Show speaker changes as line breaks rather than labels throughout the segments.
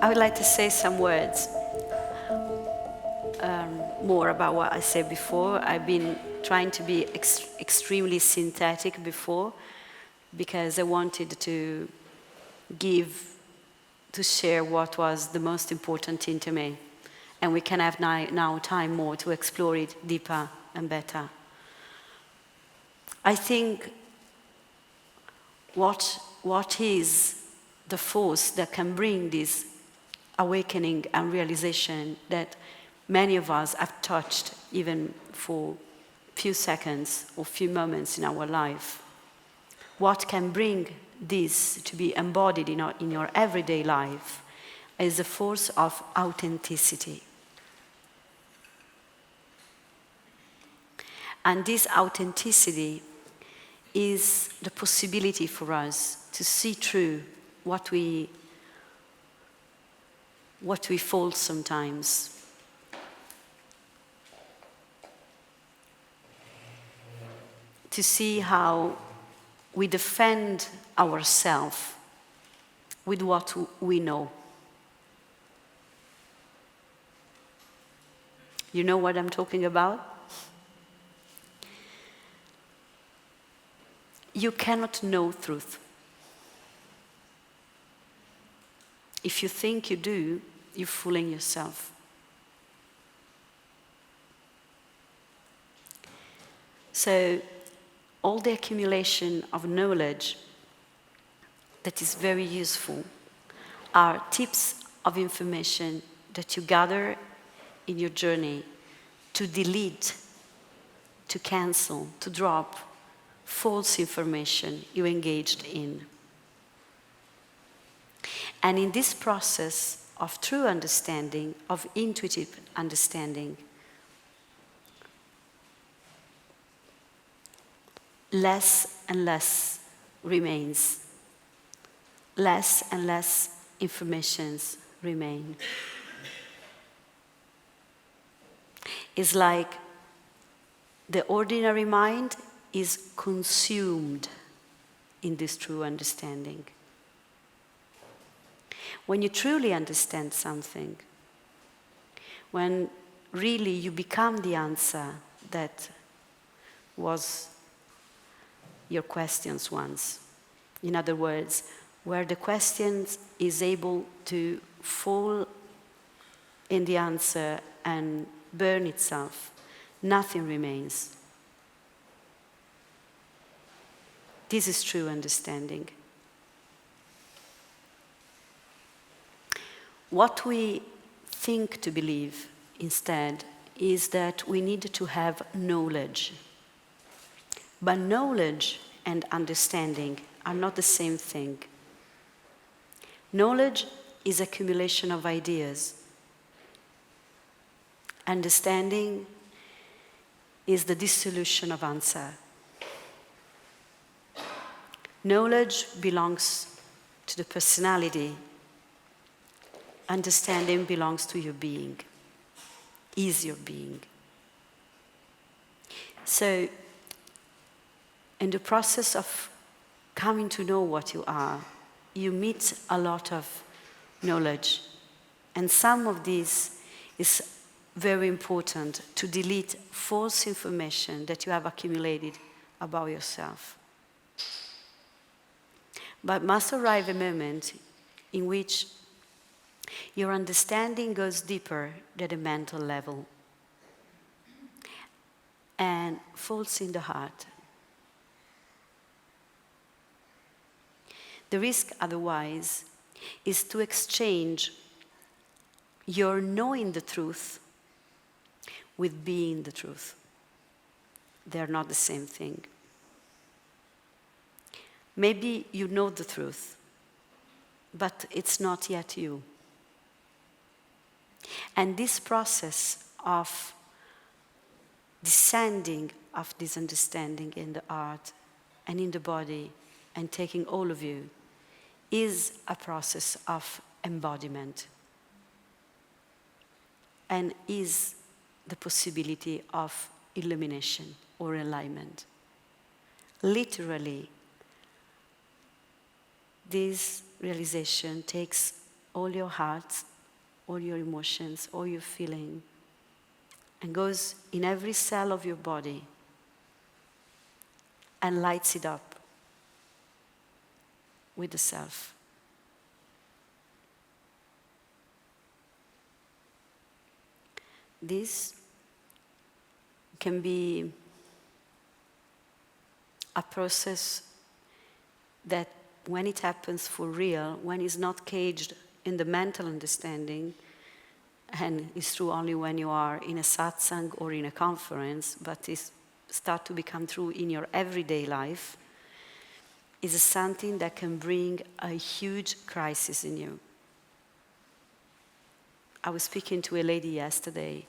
I would like to say some words more about what I said before. I've been trying to be extremely synthetic before because I wanted to share what was the most important thing to me. And we can have now time more to explore it deeper and better. I think what is the force that can bring this awakening and realization that many of us have touched even for few seconds or few moments in our life. What can bring this to be embodied in your everyday life is the force of authenticity. And this authenticity is the possibility for us to see through what we fall sometimes. To see how we defend ourselves with what we know. You know what I'm talking about? You cannot know truth. If you think you do, you're fooling yourself. So, all the accumulation of knowledge that is very useful are tips of information that you gather in your journey to delete, to cancel, to drop false information you engaged in. And in this process of true understanding, of intuitive understanding, less and less remains. Less and less informations remain. It's like the ordinary mind is consumed in this true understanding. When you truly understand something, when really you become the answer that was your questions once. In other words, where the question is able to fall in the answer and burn itself, nothing remains. This is true understanding. What we think to believe instead is that we need to have knowledge. But knowledge and understanding are not the same thing. Knowledge is accumulation of ideas. Understanding is the dissolution of answer. Knowledge belongs to the personality. Understanding belongs to your being, is your being. So, in the process of coming to know what you are, you meet a lot of knowledge. And some of this is very important to delete false information that you have accumulated about yourself. But must arrive a moment in which your understanding goes deeper than the mental level and falls in the heart. The risk otherwise is to exchange your knowing the truth with being the truth. They're not the same thing. Maybe you know the truth, but it's not yet you. And this process of descending of this understanding in the heart and in the body and taking all of you is a process of embodiment and is the possibility of illumination or alignment. Literally, this realization takes all your heart, all your emotions, all your feeling, and goes in every cell of your body and lights it up with the self. This can be a process that when it happens for real, when it's not caged in the mental understanding, and it's true only when you are in a satsang or in a conference, but it starts to become true in your everyday life, is something that can bring a huge crisis in you. I was speaking to a lady yesterday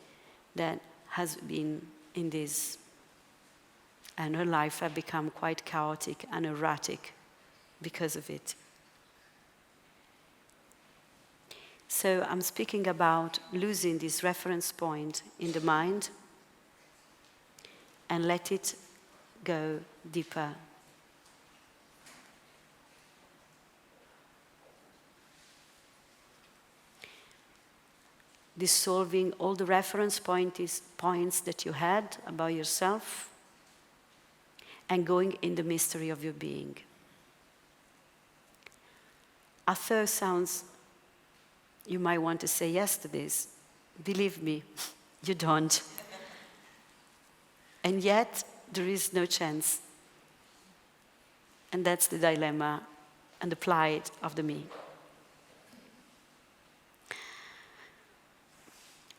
that has been in this, and her life had become quite chaotic and erratic because of it. So I'm speaking about losing this reference point in the mind and let it go deeper. Dissolving all the reference points that you had about yourself and going in the mystery of your being. A third sounds, you might want to say yes to this. Believe me, you don't. And yet, there is no chance. And that's the dilemma and the plight of the me.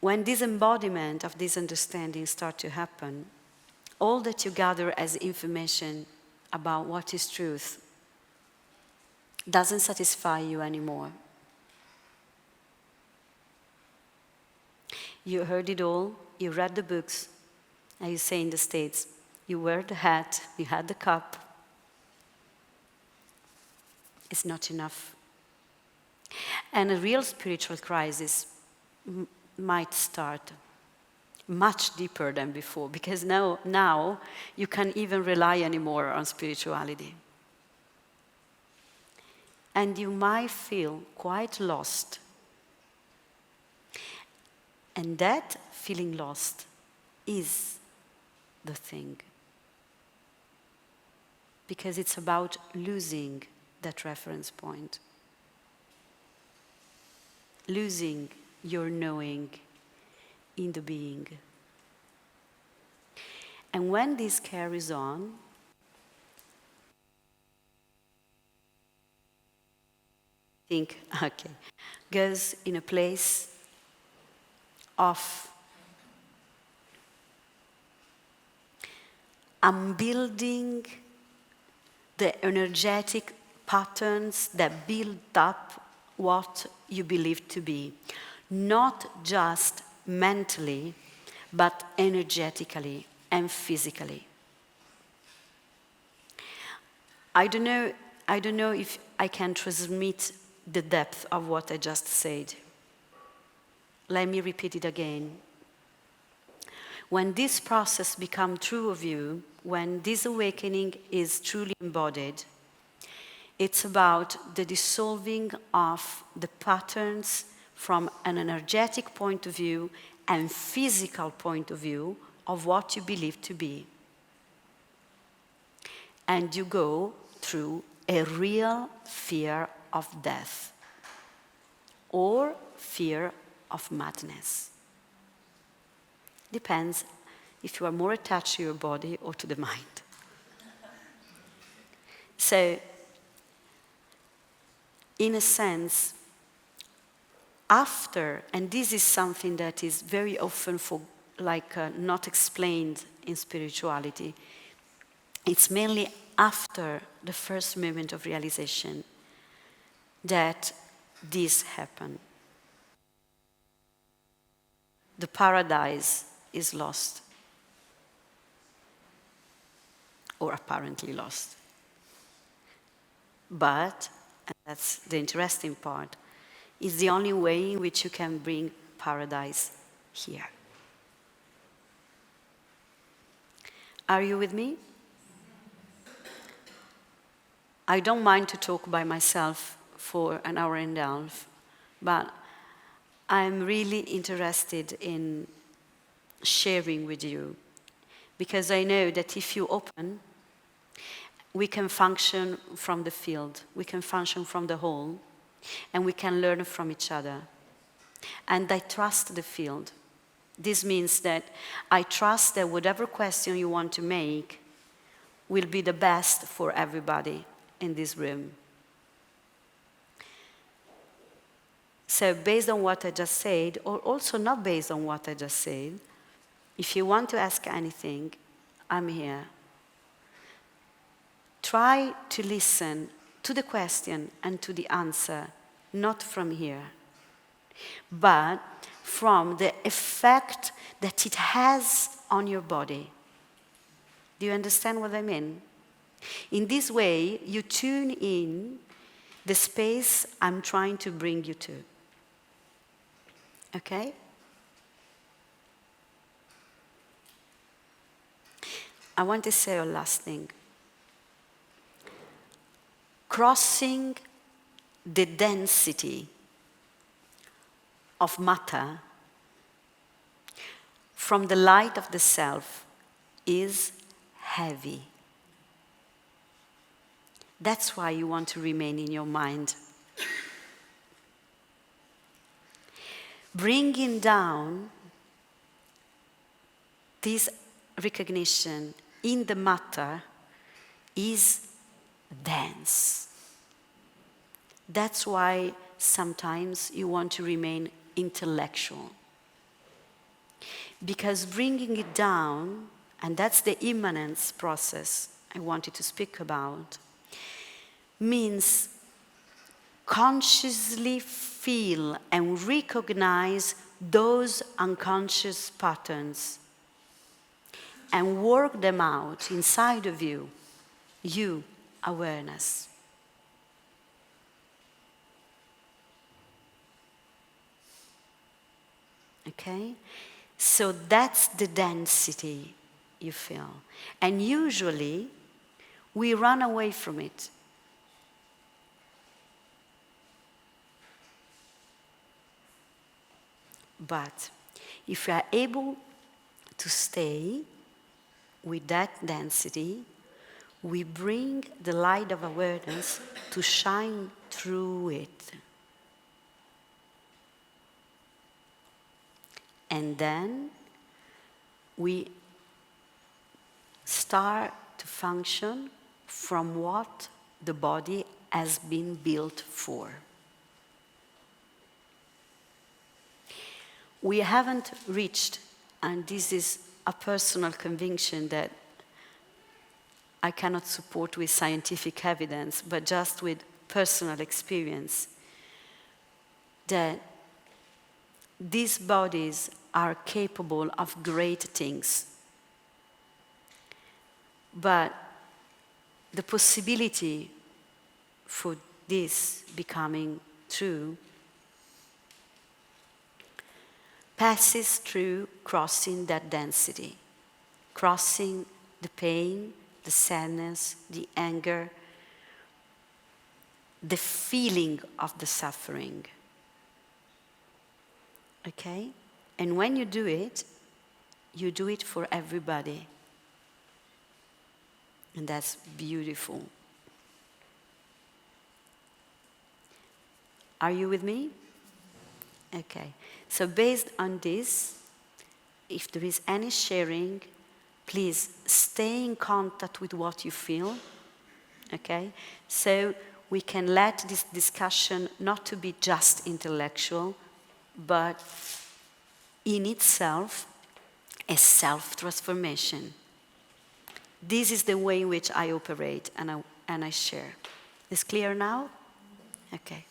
When this embodiment of this understanding starts to happen, all that you gather as information about what is truth doesn't satisfy you anymore. You heard it all, you read the books, and you say in the States, you wear the hat, you had the cup. It's not enough. And a real spiritual crisis might start much deeper than before, because now you can't even rely anymore on spirituality. And you might feel quite lost. And that feeling lost is the thing. Because it's about losing that reference point. Losing your knowing in the being. And when this carries on, think, okay, goes in a place of unbuilding the energetic patterns that build up what you believe to be, not just mentally, but energetically and physically. I don't know if I can transmit the depth of what I just said. Let me repeat it again. When this process becomes true of you, when this awakening is truly embodied, it's about the dissolving of the patterns from an energetic point of view and physical point of view of what you believe to be. And you go through a real fear of death or fear of madness. Depends if you are more attached to your body or to the mind. So, in a sense, after, and this is something that is very often not explained in spirituality, it's mainly after the first moment of realization that this happened. The paradise is lost, or apparently lost. But, and that's the interesting part, is the only way in which you can bring paradise here. Are you with me? I don't mind to talk by myself for an hour and a half, but I'm really interested in sharing with you, because I know that if you open, we can function from the field, we can function from the whole, and we can learn from each other. And I trust the field. This means that I trust that whatever question you want to make will be the best for everybody in this room. So based on what I just said, or also not based on what I just said, if you want to ask anything, I'm here. Try to listen to the question and to the answer, not from here, but from the effect that it has on your body. Do you understand what I mean? In this way, you tune in the space I'm trying to bring you to. Okay? I want to say a last thing. Crossing the density of matter from the light of the self is heavy. That's why you want to remain in your mind. Bringing down this recognition in the matter is dense. That's why sometimes you want to remain intellectual. Because bringing it down, and that's the immanence process I wanted to speak about, means consciously feel and recognize those unconscious patterns and work them out inside of you, awareness. Okay? So that's the density you feel. And usually, we run away from it. But if we are able to stay with that density, we bring the light of awareness to shine through it. And then we start to function from what the body has been built for. We haven't reached, and this is a personal conviction that I cannot support with scientific evidence, but just with personal experience, that these bodies are capable of great things. But the possibility for this becoming true passes through crossing that density, crossing the pain, the sadness, the anger, the feeling of the suffering. Okay? And when you do it for everybody. And that's beautiful. Are you with me? Okay. So based on this, if there is any sharing, please stay in contact with what you feel. Okay? So we can let this discussion not to be just intellectual, but in itself a self-transformation. This is the way in which I operate and I share. Is clear now? Okay.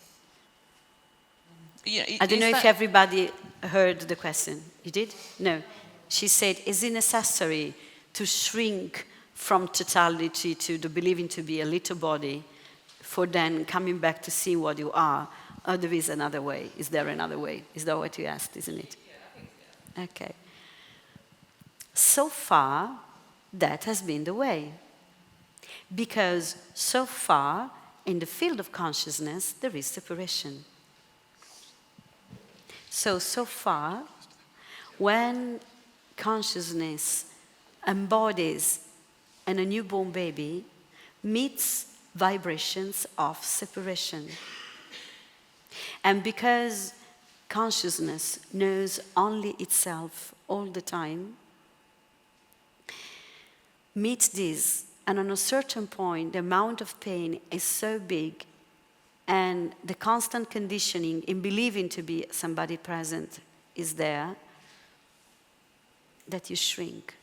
Yeah,
I don't know if everybody heard the question. You did? No. She said, is it necessary to shrink from totality to the believing to be a little body for then coming back to see what you are? Or there is another way? Is there another way? Is that what you asked, isn't it?
Yeah, I think so.
Okay. So far, that has been the way. Because so far, in the field of consciousness, there is separation. So far, when consciousness embodies and a newborn baby meets vibrations of separation. And because consciousness knows only itself all the time, meets this, and on a certain point, the amount of pain is so big, and the constant conditioning in believing to be somebody present is there, that you shrink.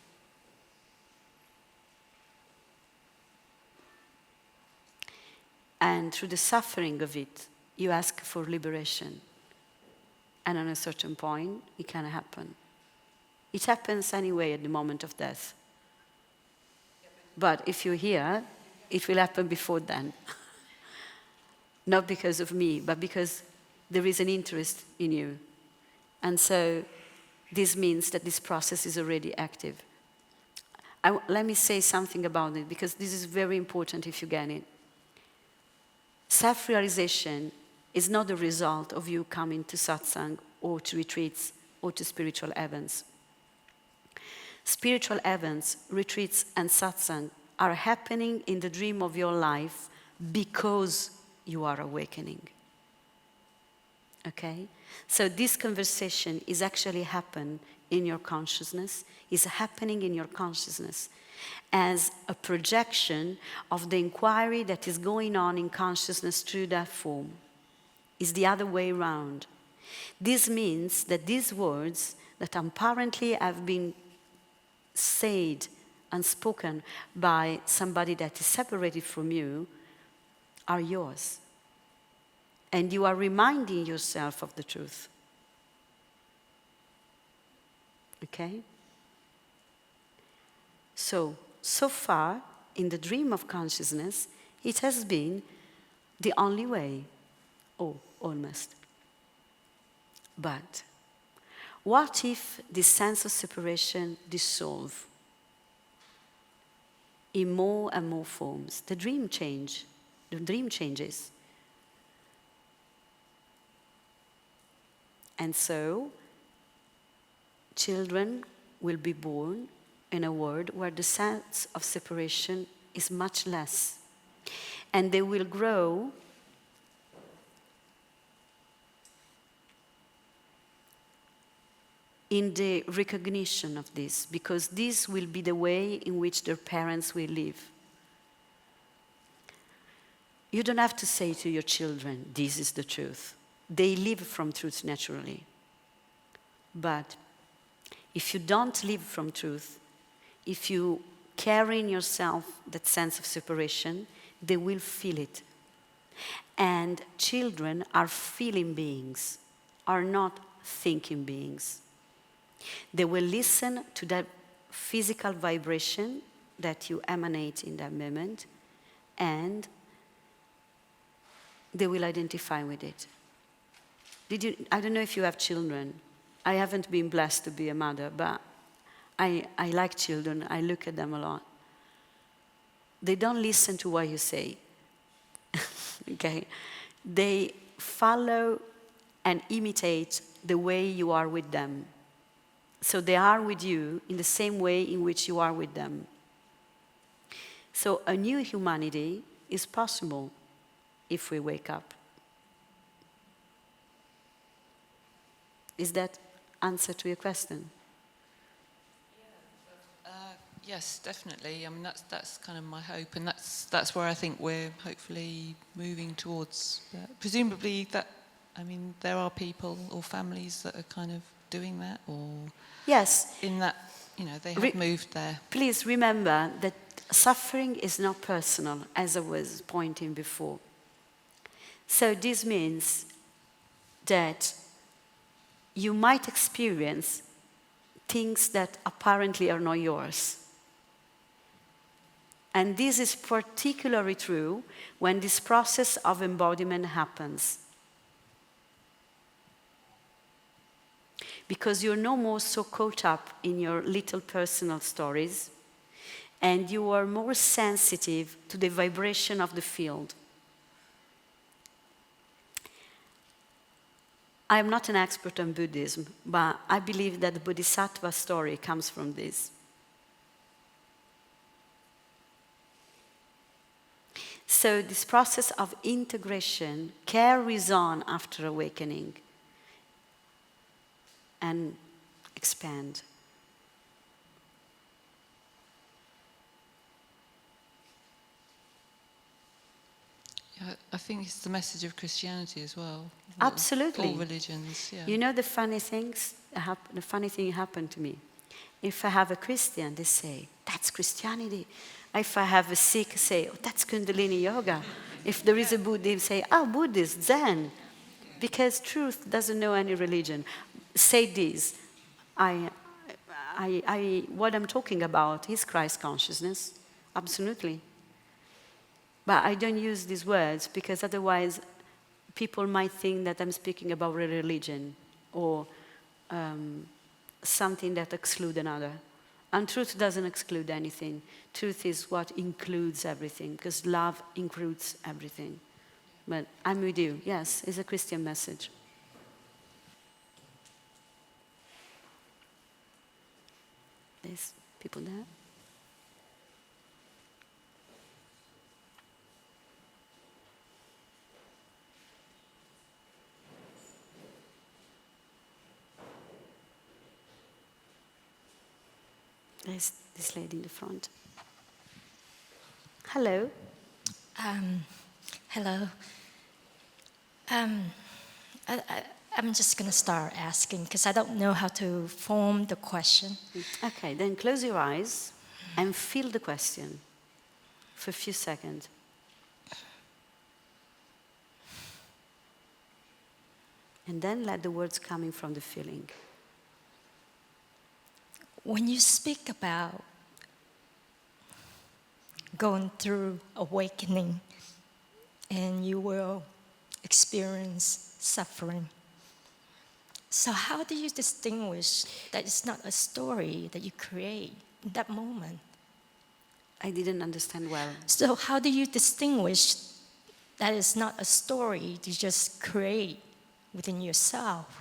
And through the suffering of it, you ask for liberation. And on a certain point, it can happen. It happens anyway at the moment of death. But if you're here, it will happen before then. Not because of me, but because there is an interest in you. And so this means that this process is already active. Let me say something about it, because this is very important if you get it. Self-realization is not the result of you coming to satsang or to retreats or to spiritual events. Spiritual events, retreats, and satsang are happening in the dream of your life because you are awakening. Okay? So this conversation is actually happening in your consciousness, is happening in your consciousness as a projection of the inquiry that is going on in consciousness through that form. It's the other way around. This means that these words that apparently have been said and spoken by somebody that is separated from you are yours. And you are reminding yourself of the truth. Okay? So far, in the dream of consciousness, it has been the only way. Oh, almost. But what if this sense of separation dissolves in more and more forms? The dream changes. And so, children will be born in a world where the sense of separation is much less. And they will grow in the recognition of this, because this will be the way in which their parents will live. You don't have to say to your children, this is the truth. They live from truth naturally. But if you don't live from truth, if you carry in yourself that sense of separation, they will feel it. And children are feeling beings, are not thinking beings. They will listen to that physical vibration that you emanate in that moment, and they will identify with it. I don't know if you have children. I haven't been blessed to be a mother, but I like children. I look at them a lot. They don't listen to what you say. Okay? They follow and imitate the way you are with them. So they are with you in the same way in which you are with them. So a new humanity is possible if we wake up. Is that answer to your question?
Yes, definitely. I mean, that's kind of my hope, and that's where I think we're hopefully moving towards. Presumably, there are people or families that are kind of doing that, or
yes,
in that, they have moved there.
Please remember that suffering is not personal, as I was pointing before. So this means that you might experience things that apparently are not yours. And this is particularly true when this process of embodiment happens. Because you're no more so caught up in your little personal stories, and you are more sensitive to the vibration of the field. I'm not an expert on Buddhism, but I believe that the Bodhisattva story comes from this. So this process of integration carries on after awakening and expand.
Yeah, I think it's the message of Christianity as well.
Absolutely.
All religions, yeah.
You know the funny thing happened to me. If I have a Christian, they say, that's Christianity. If I have a Sikh, say, oh, that's Kundalini Yoga. If there is a Buddhist, say, oh, Buddhist, Zen. Because truth doesn't know any religion. Say this, what I'm talking about is Christ consciousness, absolutely. But I don't use these words because otherwise people might think that I'm speaking about a religion or something that excludes another. And truth doesn't exclude anything. Truth is what includes everything, because love includes everything. But I'm with you. Yes, it's a Christian message. There's people there. There's this lady in the front. Hello.
Hello. I'm just going to start asking because I don't know how to form the question.
Okay, then close your eyes and feel the question for a few seconds. And then let the words coming from the feeling.
When you speak about going through awakening and you will experience suffering, so how do you distinguish that it's not a story that you create in that moment?
I didn't understand well.
So how do you distinguish that it's not a story you just create within yourself?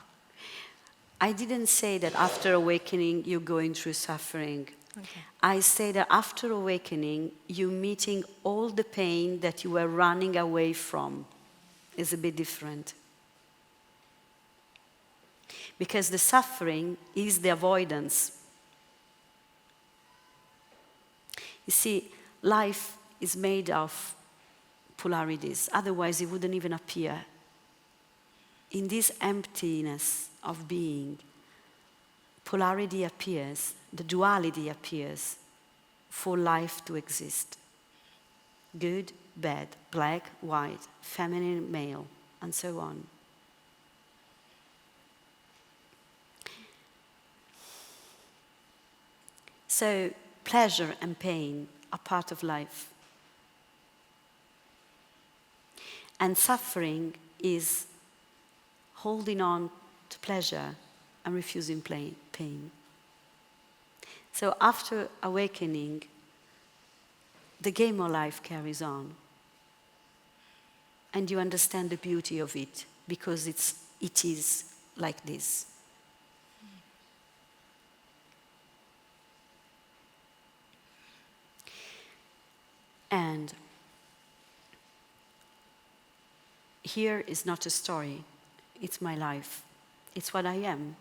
I didn't say that after awakening you're going through suffering.
Okay.
I say that after awakening you're meeting all the pain that you were running away from. Is a bit different. Because the suffering is the avoidance. You see, life is made of polarities, otherwise it wouldn't even appear. In this emptiness of being, polarity appears, the duality appears for life to exist. Good, bad, black, white, feminine, male, and so on. So, pleasure and pain are part of life. And suffering is holding on to pleasure and refusing pain. So after awakening, the game of life carries on. And you understand the beauty of it, because it is like this. And here is not a story, it's my life. It's what I am.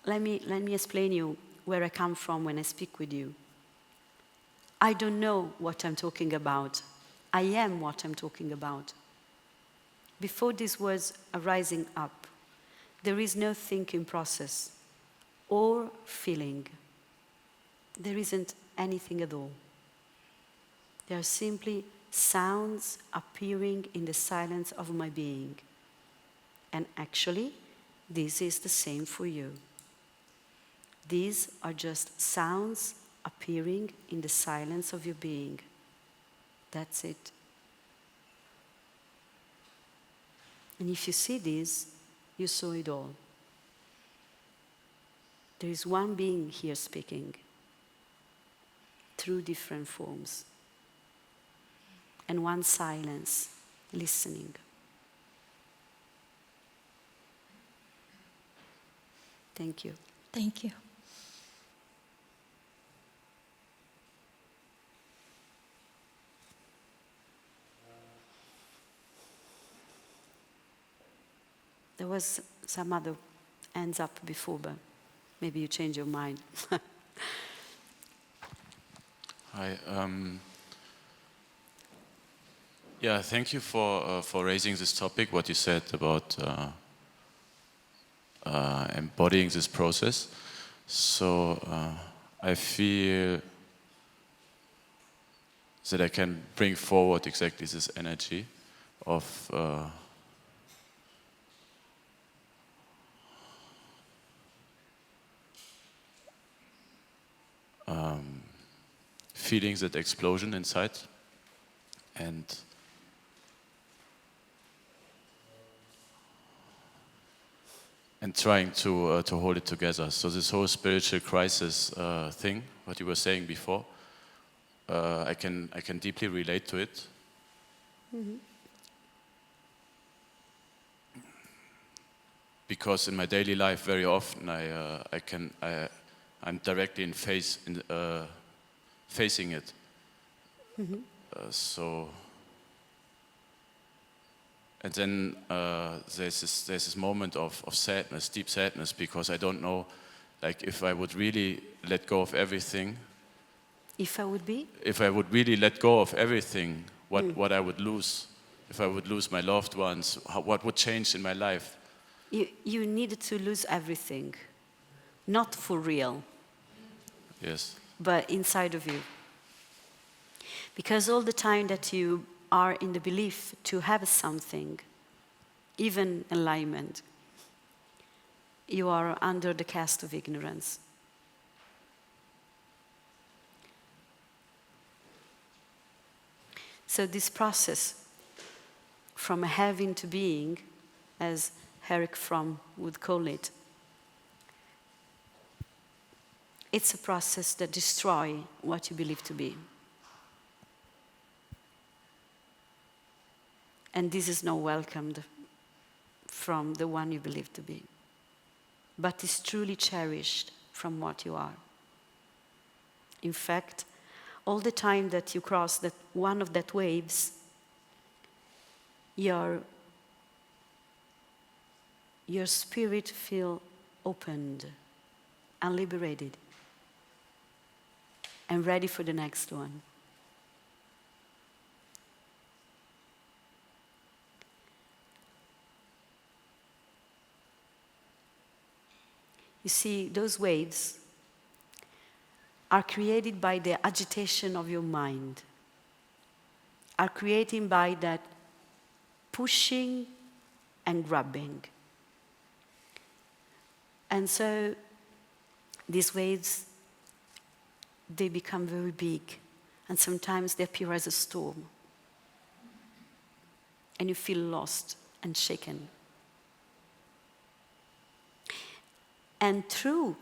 Let me explain you where I come from when I speak with you. I don't know what I'm talking about. I am what I'm talking about. Before these words are rising up, there is no thinking process or feeling. There isn't anything at all. They are simply sounds appearing in the silence of my being. And actually, this is the same for you. These are just sounds appearing in the silence of your being. That's it. And if you see this, you saw it all. There is one being here speaking through different forms, and one silence listening. Thank you.
Thank you.
There was some other hands up before, but maybe you change your mind.
Hi. Yeah, thank you for raising this topic, what you said about embodying this process. So I feel that I can bring forward exactly this energy of feeling that explosion inside and trying to hold it together. So this whole spiritual crisis thing, what you were saying before, I can deeply relate to it.
Mm-hmm.
Because in my daily life, very often I'm directly facing it.
Mm-hmm.
And then there's this moment of sadness, deep sadness, because I don't know, like, if I would really let go of everything.
If I would be?
If I would really let go of everything, what I would lose. If I would lose my loved ones, what would change in my life?
You needed to lose everything. Not for real.
Yes.
But inside of you. Because all the time that you are in the belief to have something, even enlightenment, you are under the cast of ignorance. So this process from having to being, as Eric Fromm would call it, it's a process that destroys what you believe to be. And this is not welcomed from the one you believe to be, but is truly cherished from what you are. In fact, all the time that you cross that one of that waves, your spirit feel opened and liberated and ready for the next one. You see, those waves are created by the agitation of your mind, are created by that pushing and grabbing. And so these waves, they become very big, and sometimes they appear as a storm. And you feel lost and shaken. And through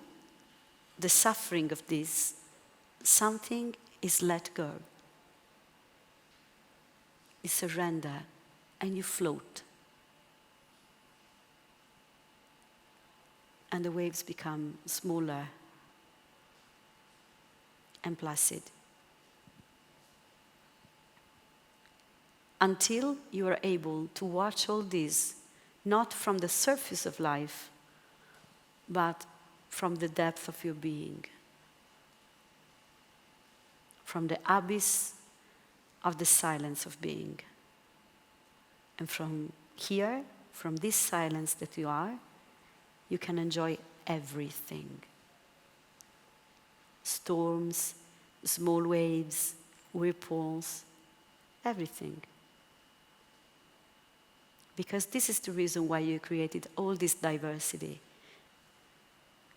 the suffering of this, something is let go. You surrender and you float. And the waves become smaller and placid. Until you are able to watch all this, not from the surface of life, but from the depth of your being, from the abyss of the silence of being. And from here, from this silence that you are, you can enjoy everything. Storms, small waves, ripples, everything. Because this is the reason why you created all this diversity.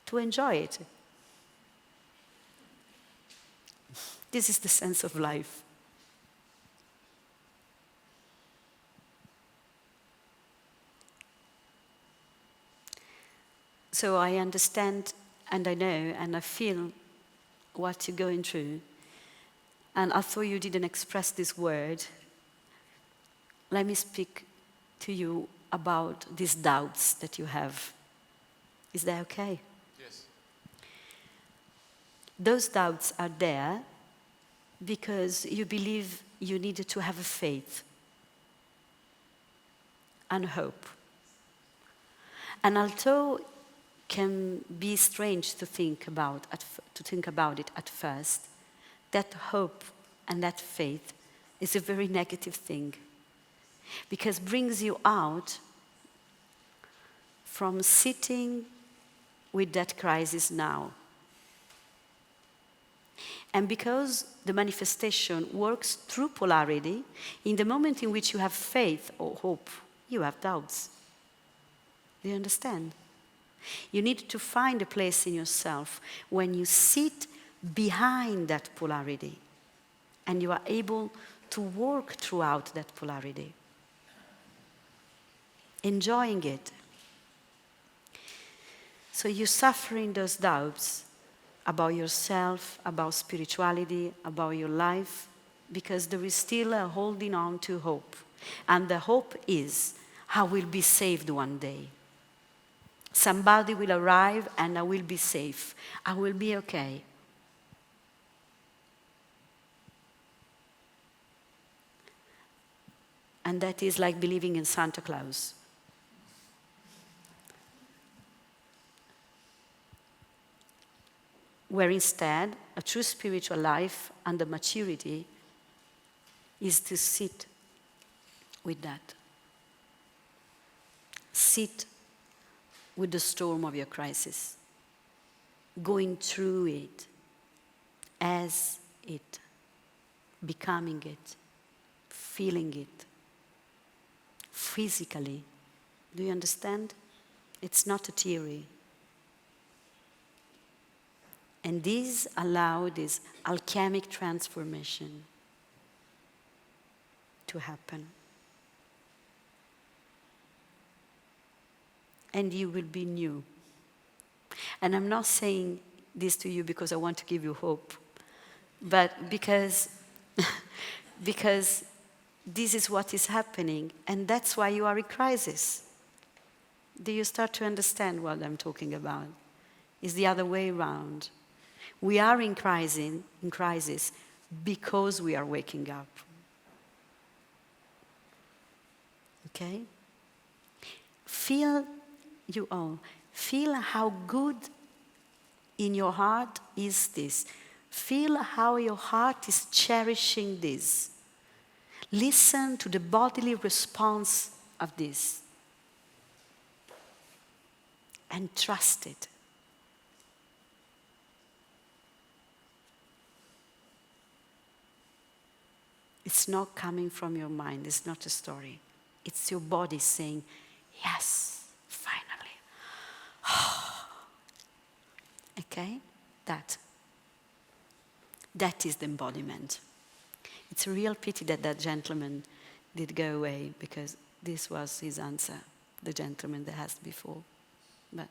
To enjoy it. This is the sense of life. So I understand and I know and I feel what you're going through. And although you didn't express this word, let me speak to you about these doubts that you have. Is that okay?
Yes.
Those doubts are there because you believe you needed to have a faith and hope. And although can be strange to think about it at first, that hope and that faith is a very negative thing, because it brings you out from sitting with that crisis now. And because the manifestation works through polarity, in the moment in which you have faith or hope, you have doubts. Do you understand? You need to find a place in yourself when you sit behind that polarity and you are able to work throughout that polarity, enjoying it. So you're suffering those doubts about yourself, about spirituality, about your life, because there is still a holding on to hope. And the hope is, I will be saved one day. Somebody will arrive and I will be safe. I will be okay. And that is like believing in Santa Claus. Where instead, a true spiritual life and the maturity is to sit with that. Sit with the storm of your crisis, going through it, as it, becoming it, feeling it, physically. Do you understand? It's not a theory. And these allow this alchemic transformation to happen. And you will be new. And I'm not saying this to you because I want to give you hope, but because this is what is happening, and that's why you are in crisis. Do you start to understand what I'm talking about? It's the other way around. We are in crisis because we are waking up. Okay? Feel how good in your heart is this. Feel how your heart is cherishing this. Listen to the bodily response of this. And trust it. It's not coming from your mind. It's not a story. It's your body saying, yes, finally. Okay? That is the embodiment. It's a real pity that that gentleman did go away, because this was his answer, the gentleman that asked before. But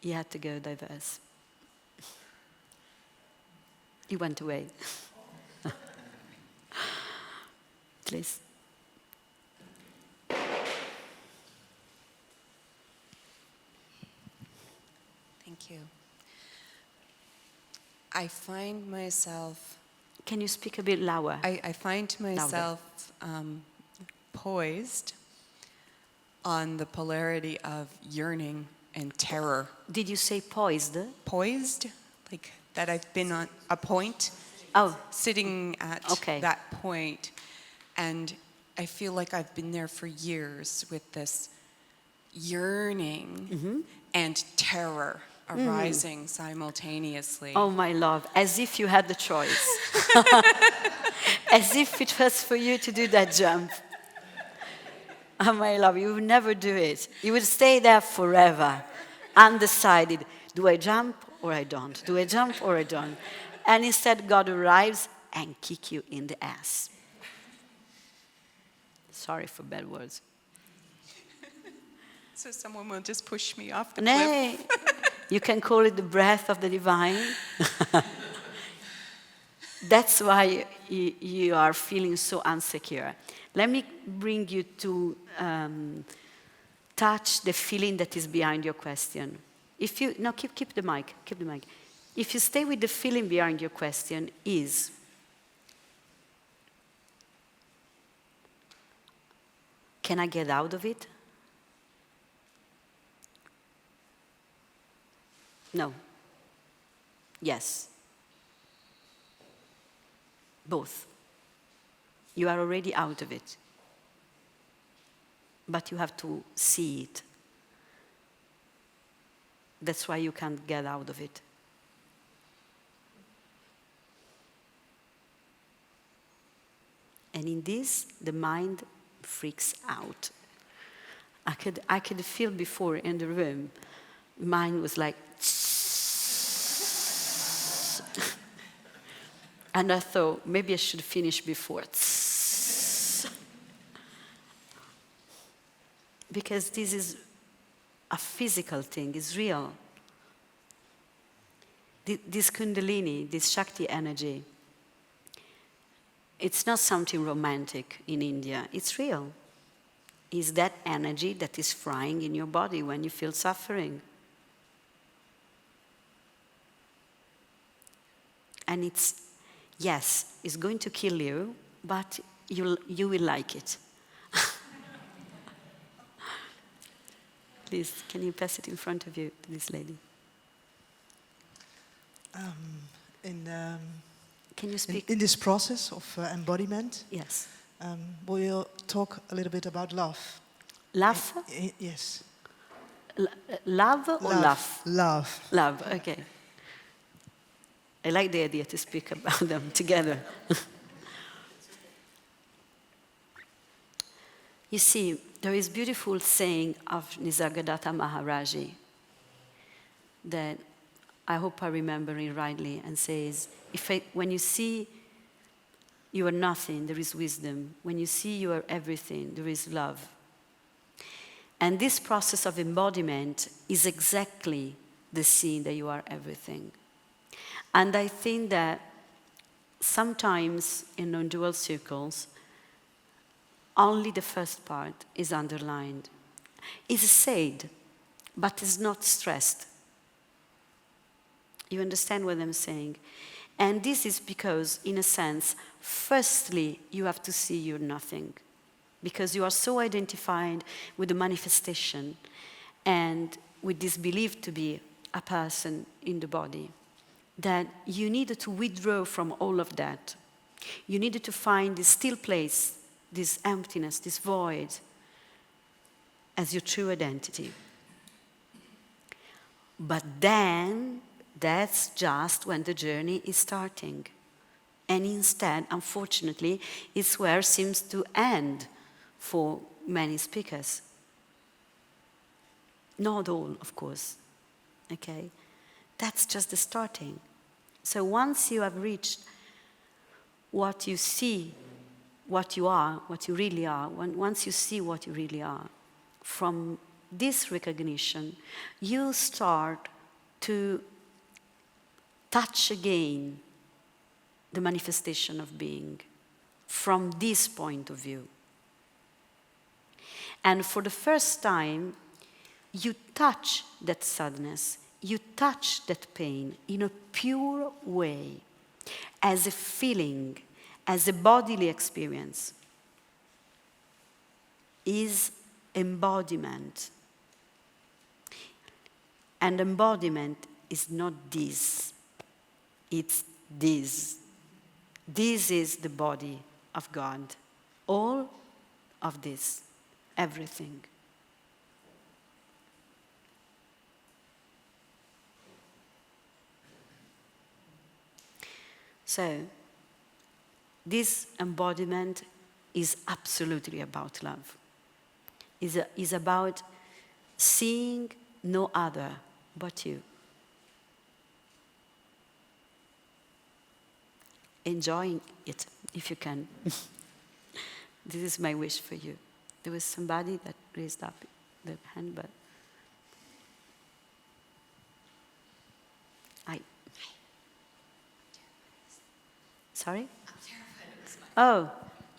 he had to go diverse. He went away. Please.
Thank you. I find myself...
Can you speak a bit louder?
I find myself poised on the polarity of yearning and terror.
Did you say poised?
Poised? Like that I've been on a point, sitting at that point. And I feel like I've been there for years with this yearning and terror arising simultaneously.
Oh, my love, as if you had the choice. As if it was for you to do that jump. Oh, my love, you would never do it. You would stay there forever, undecided. Do I jump or I don't? Do I jump or I don't? And instead, God arrives and kick you in the ass. Sorry for bad words.
So someone will just push me off the
Nay,
cliff.
you can call it the breath of the divine. That's why you are feeling so insecure. Let me bring you to touch the feeling that is behind your question. If you, no, keep the mic, keep the mic. If you stay with the feeling behind your question is, can I get out of it? No. Yes. Both. You are already out of it. But you have to see it. That's why you can't get out of it. And in this, the mind freaks out. I could feel before in the room, mine was like, and I thought, maybe I should finish before. Because this is a physical thing, it's real. This Kundalini, this Shakti energy, it's not something romantic in India, it's real. It's that energy that is frying in your body when you feel suffering. And it's, yes, it's going to kill you, but you will like it. Please, can you pass it in front of you to this lady? Can you speak?
In this process of embodiment,
yes.
Will you talk a little bit about love?
Love?
Yes.
Love or laugh?
Love.
Love, okay. I like the idea to speak about them together. You see, there is a beautiful saying of Nisargadatta Maharaji that I hope I remember it rightly, and says, when you see you are nothing, there is wisdom. When you see you are everything, there is love. And this process of embodiment is exactly the seeing that you are everything. And I think that sometimes in non-dual circles, only the first part is underlined. It's said, but it's not stressed. You understand what I'm saying? And this is because, in a sense, firstly, you have to see you're nothing. Because you are so identified with the manifestation and with this belief to be a person in the body, that you needed to withdraw from all of that. You needed to find this still place, this emptiness, this void, as your true identity. But then, that's just when the journey is starting. And instead, unfortunately, it's where it seems to end for many speakers. Not all, of course. Okay? That's just the starting. So once you have reached what you see, what you are, what you really are, once you see what you really are, from this recognition, you start to touch again the manifestation of being from this point of view. And for the first time, you touch that sadness, you touch that pain in a pure way, as a feeling, as a bodily experience. Is embodiment. And embodiment is not this. It's this. This is the body of God. All of this. Everything. So, this embodiment is absolutely about love. Is about seeing no other but you. Enjoying it, if you can. This is my wish for you. There was somebody that raised up the hand, but sorry? Oh,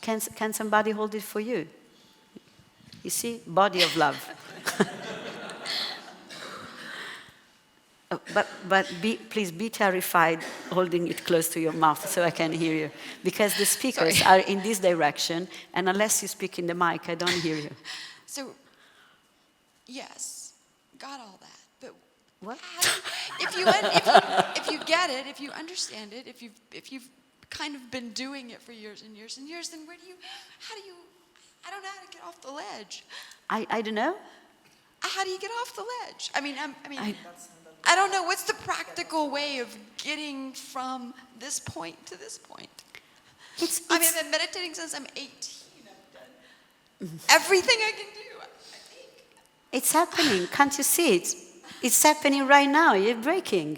can somebody hold it for you? You see, body of love. Please be terrified holding it close to your mouth so I can hear you. Because the speakers are in this direction, and unless you speak in the mic, I don't hear you.
So, yes, got all that. But
What?
if you get it, if you understand it, if you've kind of been doing it for years and years and years, then I don't know how to get off the ledge.
I don't know.
How do you get off the ledge? I don't know. What's the practical way of getting from this point to this point? I've been meditating since I'm 18. I've done everything I can do, I think.
It's happening. Can't you see it? It's happening right now. You're breaking.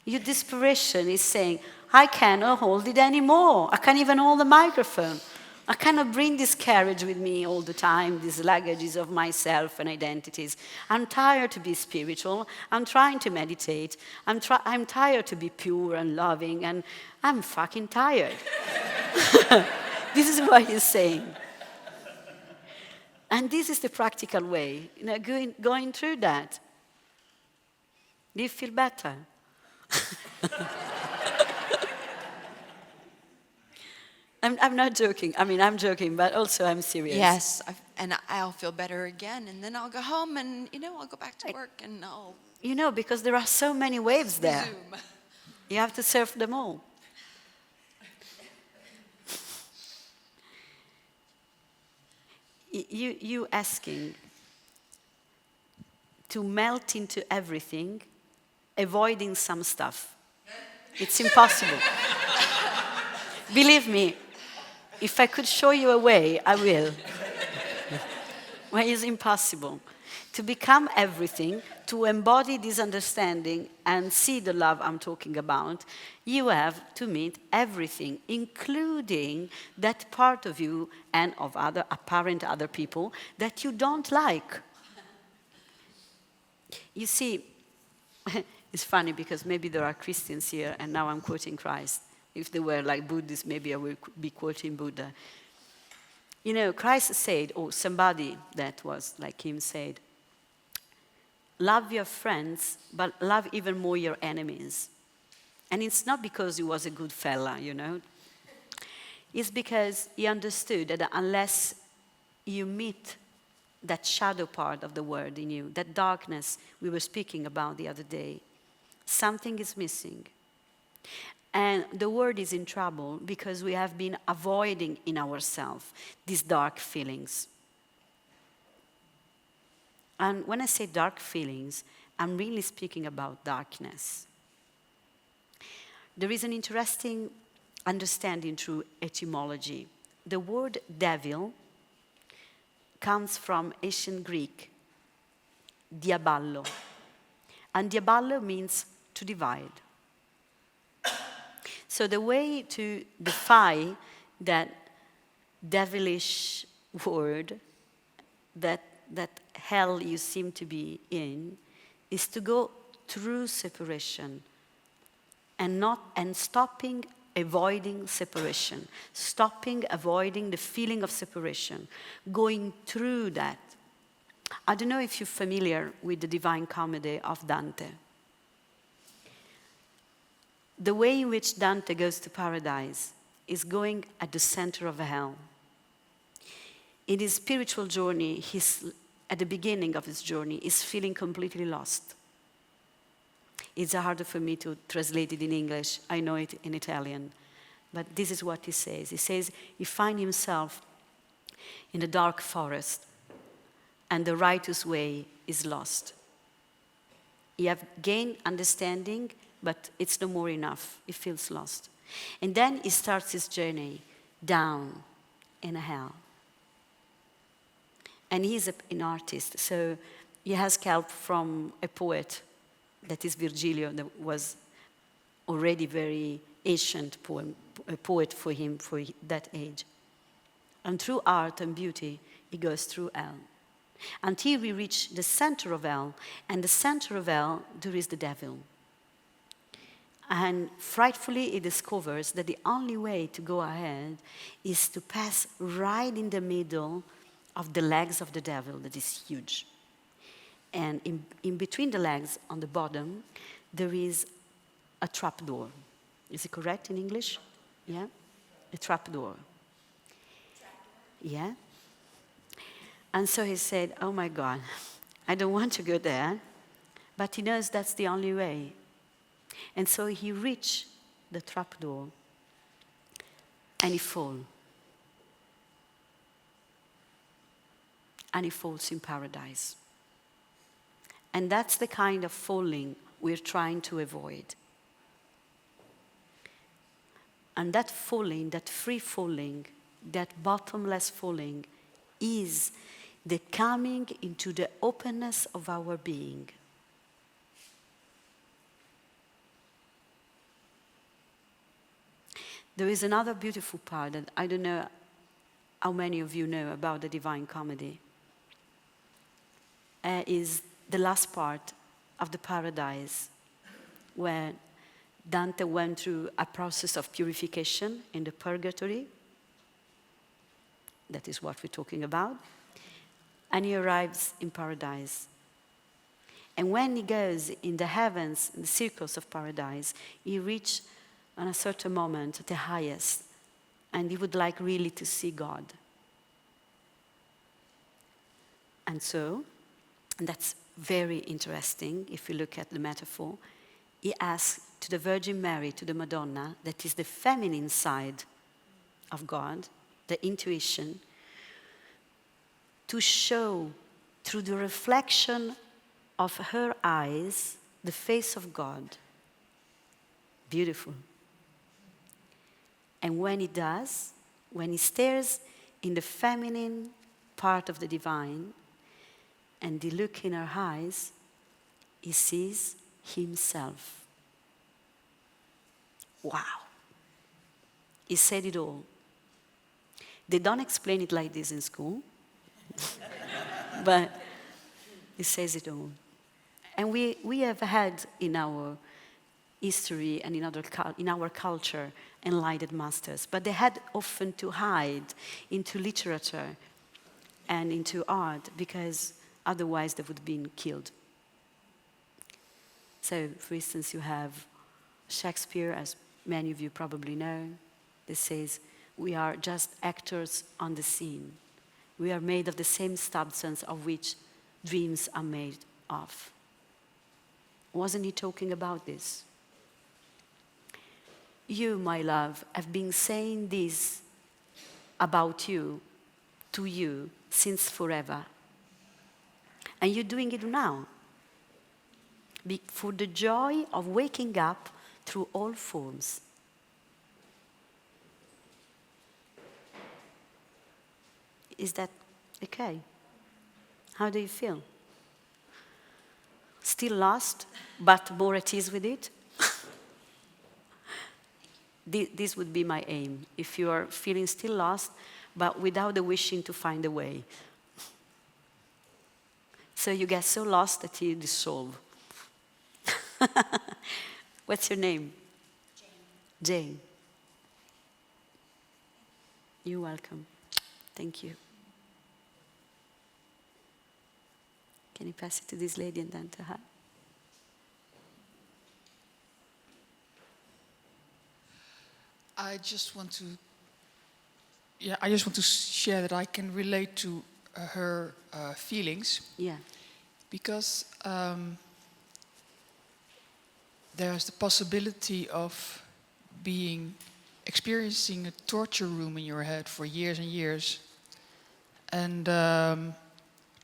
Your desperation is saying, I cannot hold it anymore. I can't even hold the microphone. I cannot bring this carriage with me all the time, these luggages of myself and identities. I'm tired to be spiritual. I'm trying to meditate. I'm tired to be pure and loving, and I'm fucking tired. This is what he's saying. And this is the practical way, going through that. Do you feel better? I'm not joking. I'm joking, but also I'm serious.
Yes, and I'll feel better again, and then I'll go home, and I'll go back to work, and I'll.
Because there are so many waves there.
Resume.
You have to surf them all. You asking to melt into everything, avoiding some stuff. It's impossible. Believe me, if I could show you a way, I will. Well, it's impossible. To become everything, to embody this understanding and see the love I'm talking about, you have to meet everything, including that part of you and of other apparent other people that you don't like. You see, it's funny because maybe there are Christians here, and now I'm quoting Christ. If they were like Buddhists, maybe I would be quoting Buddha. Christ said, or somebody that was like him said, love your friends, but love even more your enemies. And it's not because he was a good fella, It's because he understood that unless you meet that shadow part of the word in you, that darkness we were speaking about the other day, something is missing. And the word is in trouble because we have been avoiding in ourselves these dark feelings. And when I say dark feelings, I'm really speaking about darkness. There is an interesting understanding through etymology. The word devil comes from ancient Greek, diaballo. And diaballo means to divide. So the way to defy that devilish word, that hell you seem to be in, is to go through separation and stopping avoiding separation, stopping avoiding the feeling of separation, going through that. I don't know if you're familiar with the Divine Comedy of Dante. The way in which Dante goes to paradise is going at the center of hell. In his spiritual journey, at the beginning of his journey, he's feeling completely lost. It's harder for me to translate it in English. I know it in Italian. But this is what he says. He says he finds himself in a dark forest, and the righteous way is lost. He have gained understanding, but it's no more enough. He feels lost. And then he starts his journey down in hell. And he's an artist, so he has help from a poet, that is Virgilio, that was already very ancient poet for him for that age. And through art and beauty, he goes through hell. Until we reach the center of hell, and the center of hell, there is the devil. And frightfully, he discovers that the only way to go ahead is to pass right in the middle of the legs of the devil, that is huge. And in between the legs, on the bottom, there is a trapdoor. Is it correct in English? Yeah? A trapdoor. Yeah? And so he said, oh my God, I don't want to go there, but he knows that's the only way. And so he reached the trapdoor and he falls. And he falls in paradise. And that's the kind of falling we're trying to avoid. And that falling, that free falling, that bottomless falling, is the coming into the openness of our being. There is another beautiful part that I don't know how many of you know about the Divine Comedy. Is the last part of the Paradise, where Dante went through a process of purification in the purgatory. That is what we're talking about. And he arrives in paradise. And when he goes in the heavens, in the circles of paradise, he reaches, on a certain moment, the highest. And he would like really to see God. And so, and that's very interesting if you look at the metaphor, he asks to the Virgin Mary, to the Madonna, that is the feminine side of God, the intuition, to show through the reflection of her eyes the face of God. Beautiful. And when he does, when he stares in the feminine part of the divine, and he looks in her eyes, he sees himself. Wow. He said it all. They don't explain it like this in school, but he says it all. And we have had in our history and in our culture enlightened masters, but they had often to hide into literature and into art because otherwise they would have been killed. So, for instance, you have Shakespeare, as many of you probably know, that says, we are just actors on the scene. We are made of the same substance of which dreams are made of. Wasn't he talking about this? You, my love, have been saying this about you, to you, since forever. And you're doing it now. For the joy of waking up through all forms. Is that okay? How do you feel? Still lost, but more at ease with it? This would be my aim. If you are feeling still lost, but without the wishing to find a way. So you get so lost that you dissolve. What's your name? Jane. Jane. You're welcome. Thank you. Can you pass it to this lady and then to her?
I just want to share that I can relate to her feelings.
Yeah.
Because there's the possibility of experiencing a torture room in your head for years and years, and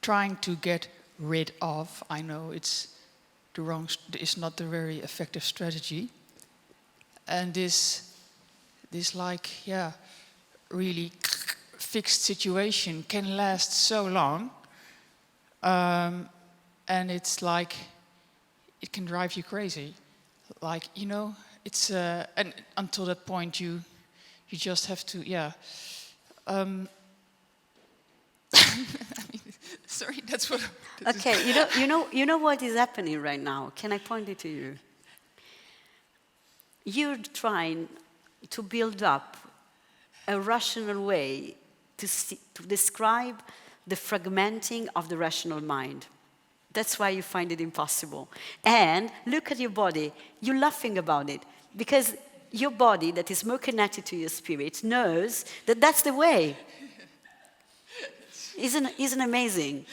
trying to get rid of. I know it's not the very effective strategy, and this really fixed situation can last so long, and it's like it can drive you crazy. Like, it's and until that point you just have to I mean, sorry, that's what.
Okay, you know what is happening right now. Can I point it to you? You're trying to build up a rational way to describe the fragmenting of the rational mind. That's why you find it impossible. And look at your body. You're laughing about it because your body that is more connected to your spirit knows that that's the way. Isn't amazing?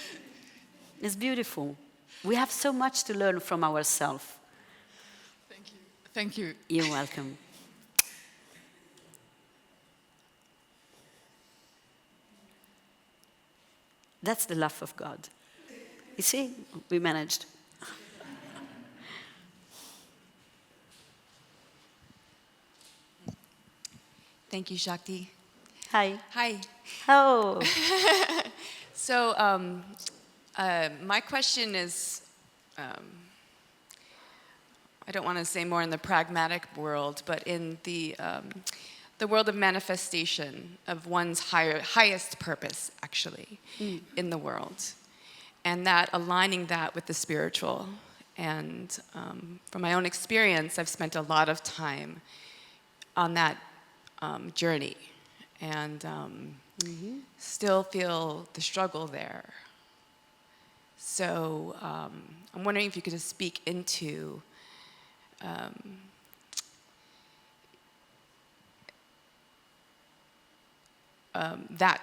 It's beautiful. We have so much to learn from ourselves.
Thank you. Thank you.
You're welcome. That's the love of God. You see, we managed.
Thank you, Shakti.
Hi.
Hi.
Oh.
So my question is, I don't want to say more in the pragmatic world, but in the world of manifestation of one's highest purpose, actually, in the world. And that aligning that with the spiritual. And from my own experience, I've spent a lot of time on that journey. And still feel the struggle there. So I'm wondering if you could just speak into that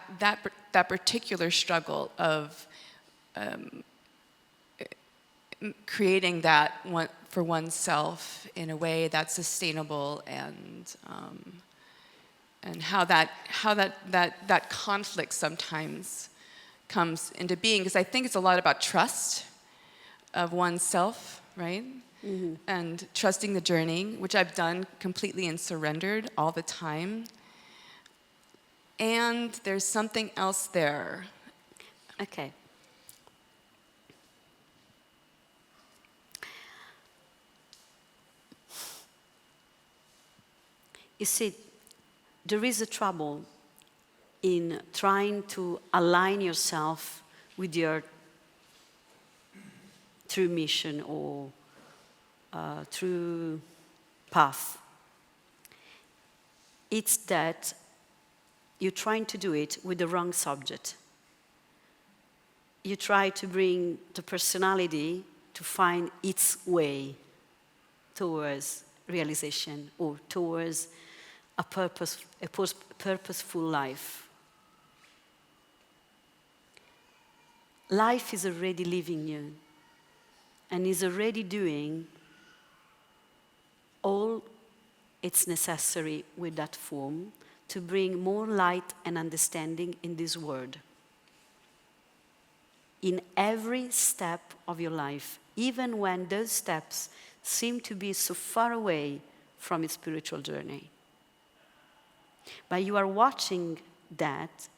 particular struggle of creating that one for oneself in a way that's sustainable and how that conflict sometimes comes into being, because I think it's a lot about trust of oneself, right? Mm-hmm. And trusting the journey, which I've done completely and surrendered all the time. And there's something else there.
Okay. You see, there is a trouble in trying to align yourself with your true mission or true path. It's that you're trying to do it with the wrong subject. You try to bring the personality to find its way towards realization or towards a purposeful life. Life is already living you and is already doing all it's necessary with that form to bring more light and understanding in this world. In every step of your life, even when those steps seem to be so far away from its spiritual journey. But you are watching that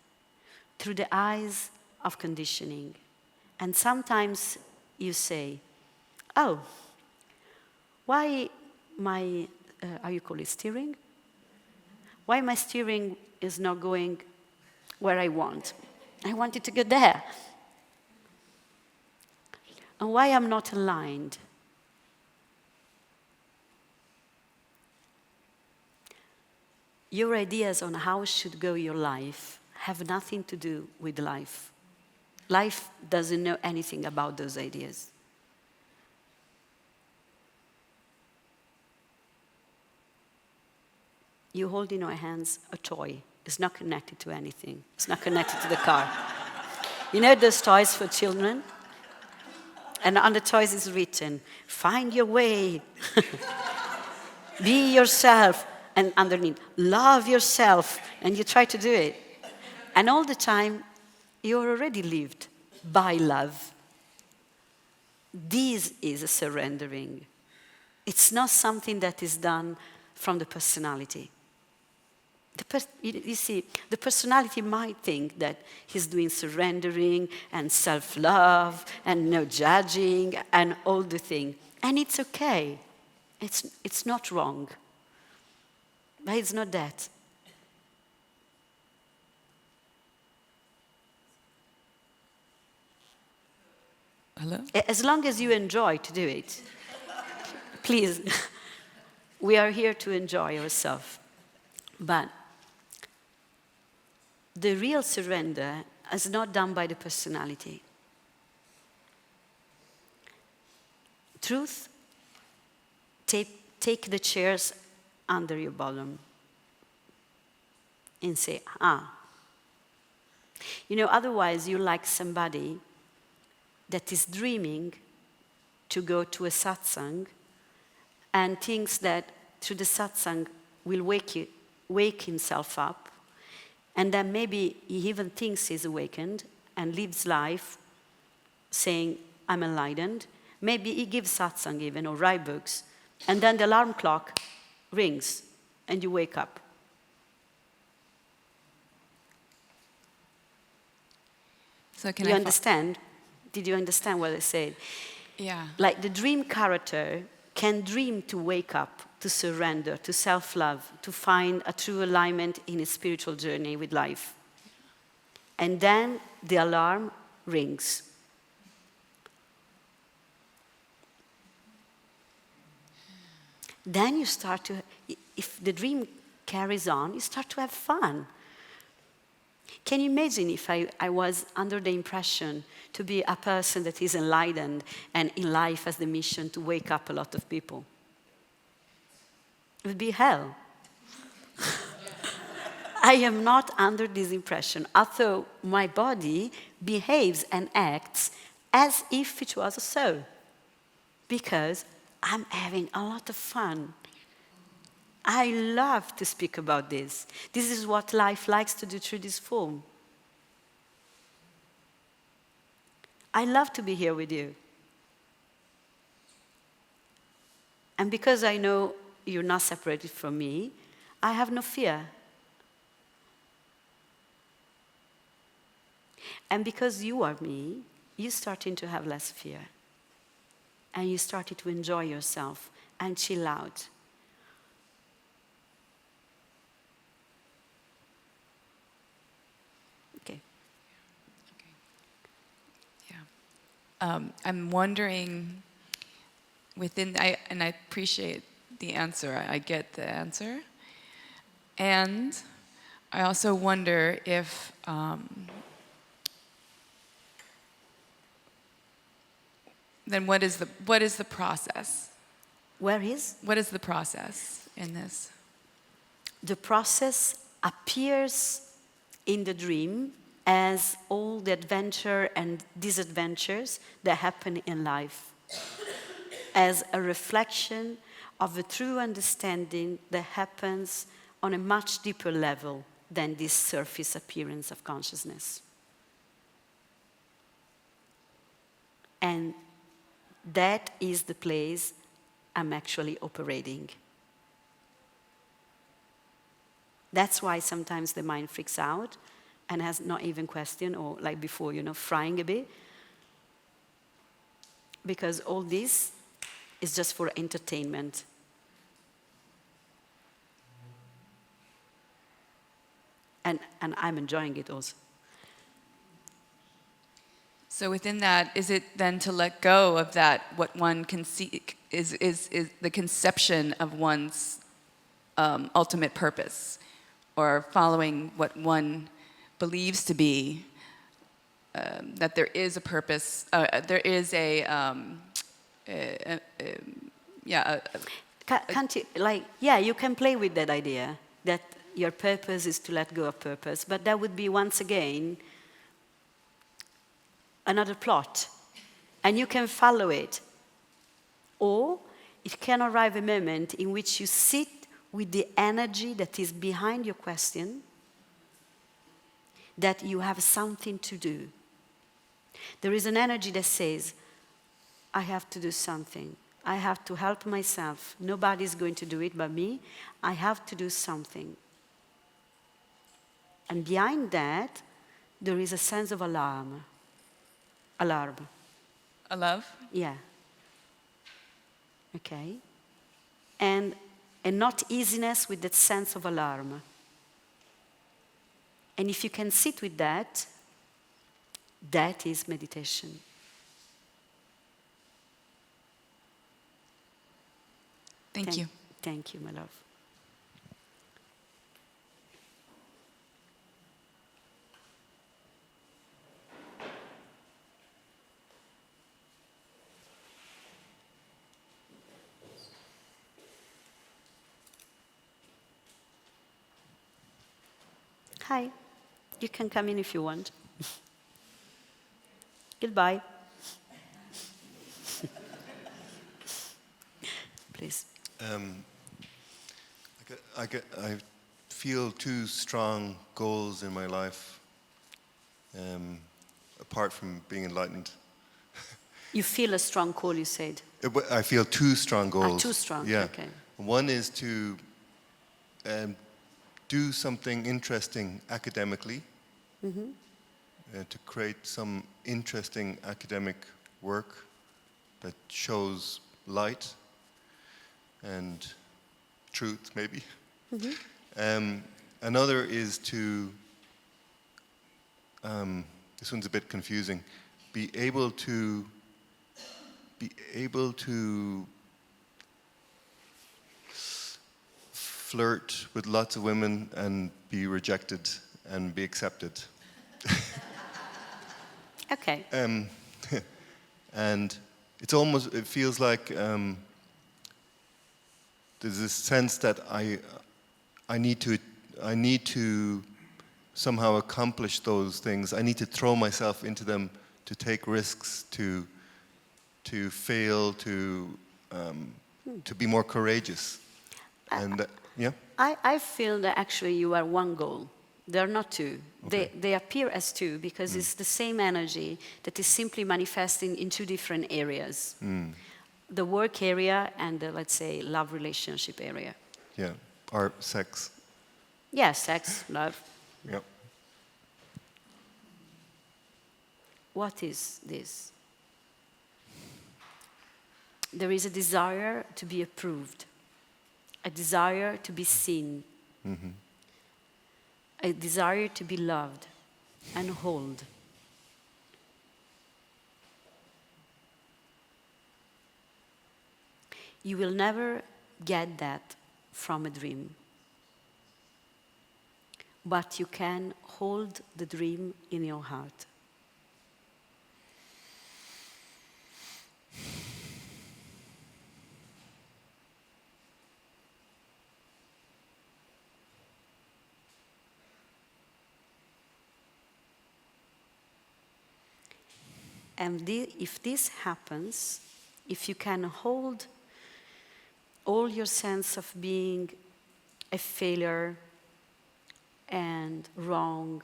through the eyes of conditioning. And sometimes you say, oh, why my, how you call it, steering? Why my steering is not going where I want? I want it to go there. And why I'm not aligned? Your ideas on how should go your life have nothing to do with life. Life doesn't know anything about those ideas. You hold in your hands a toy. It's not connected to anything. It's not connected to the car. You know those toys for children? And on the toys is written, find your way. Be yourself. And underneath, love yourself. And you try to do it. And all the time, you're already lived by love. This is a surrendering. It's not something that is done from the personality. You see, the personality might think that he's doing surrendering and self-love and no judging and all the thing. And it's okay. It's not wrong. But it's not that.
Hello?
As long as you enjoy to do it. Please. We are here to enjoy ourselves. But the real surrender is not done by the personality. truth, take the chairs under your bottom and say, You know, otherwise you're like somebody that is dreaming to go to a satsang and thinks that through the satsang will wake himself up, and then maybe he even thinks he's awakened and lives life saying, I'm enlightened. Maybe he gives satsang even or write books, and then the alarm clock rings and you wake up.
So
you understand? Did you understand what I said?
Yeah.
Like the dream character can dream to wake up, to surrender, to self-love, to find a true alignment in his spiritual journey with life. And then the alarm rings. Then you start to, if the dream carries on, you start to have fun. Can you imagine if I was under the impression to be a person that is enlightened and in life has the mission to wake up a lot of people? It would be hell. I am not under this impression, although my body behaves and acts as if it was so, because I'm having a lot of fun. I love to speak about this. This is what life likes to do through this form. I love to be here with you. And because I know you're not separated from me, I have no fear. And because you are me, you're starting to have less fear. And you started to enjoy yourself and chill out. Okay.
Yeah. I'm wondering and I appreciate the answer. I get the answer. And I also wonder if then what is the process?
What is the
process in this?
The process appears in the dream as all the adventure and disadventures that happen in life, as a reflection of a true understanding that happens on a much deeper level than this surface appearance of consciousness. And that is the place I'm actually operating. That's why sometimes the mind freaks out and has not even question, or like before, frying a bit. Because all this is just for entertainment. And I'm enjoying it also.
So within that, is it then to let go of that, what one can see is the conception of one's ultimate purpose, or following what one believes to be, that there is a purpose, there is
Can't you, you can play with that idea, that your purpose is to let go of purpose, but that would be, once again, another plot, and you can follow it. Or it can arrive a moment in which you sit with the energy that is behind your question, that you have something to do. There is an energy that says, I have to do something. I have to help myself. Nobody's going to do it but me. I have to do something. And behind that, there is a sense of alarm. Alarm.
A love?
Yeah. Okay. And not easiness with that sense of alarm. And if you can sit with that, that is meditation.
Thank you.
Thank you, my love. Hi. You can come in if you want. Goodbye. Please.
I feel two strong goals in my life, apart from being enlightened.
You feel a strong call, you said?
I feel two strong goals.
Too strong,
yeah.
okay.
One is to do something interesting academically, to create some interesting academic work that shows light and truth, maybe. Another is to, this one's a bit confusing, be able to flirt with lots of women and be rejected and be accepted.
Okay.
And it feels like there's this sense that I need to somehow accomplish those things. I need to throw myself into them, to take risks, to fail, to be more courageous. And yeah.
I feel that actually you are one goal. They're not two.
Okay.
They appear as two because it's the same energy that is simply manifesting in two different areas. The work area and the, let's say, love relationship area.
Yeah, or sex.
Yeah, sex, love.
Yep.
What is this? There is a desire to be approved, a desire to be seen, a desire to be loved and held. You will never get that from a dream, but you can hold the dream in your heart. And if this happens, if you can hold all your sense of being a failure and wrong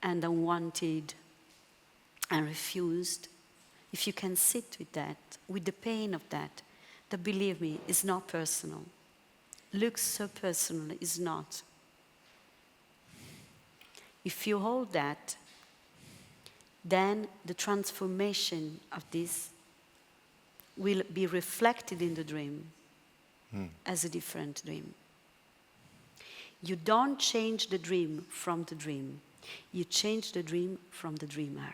and unwanted and refused, if you can sit with that, with the pain of that believe me, is not personal. Looks so personal, is not. If you hold that, then the transformation of this will be reflected in the dream as a different dream. You don't change the dream from the dream. You change the dream from the dreamer.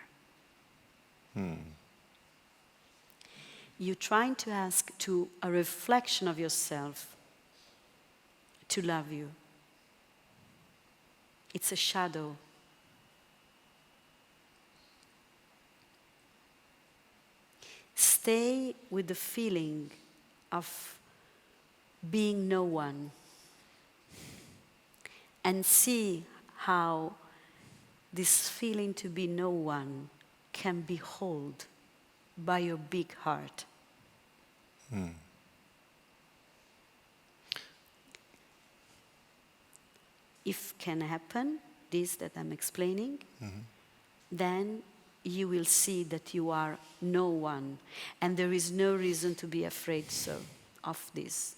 You're trying to ask to a reflection of yourself to love you. It's a shadow. Stay with the feeling of being no one and see how this feeling to be no one can be held by your big heart. If can happen, this that I'm explaining, then you will see that you are no one, and there is no reason to be afraid of this.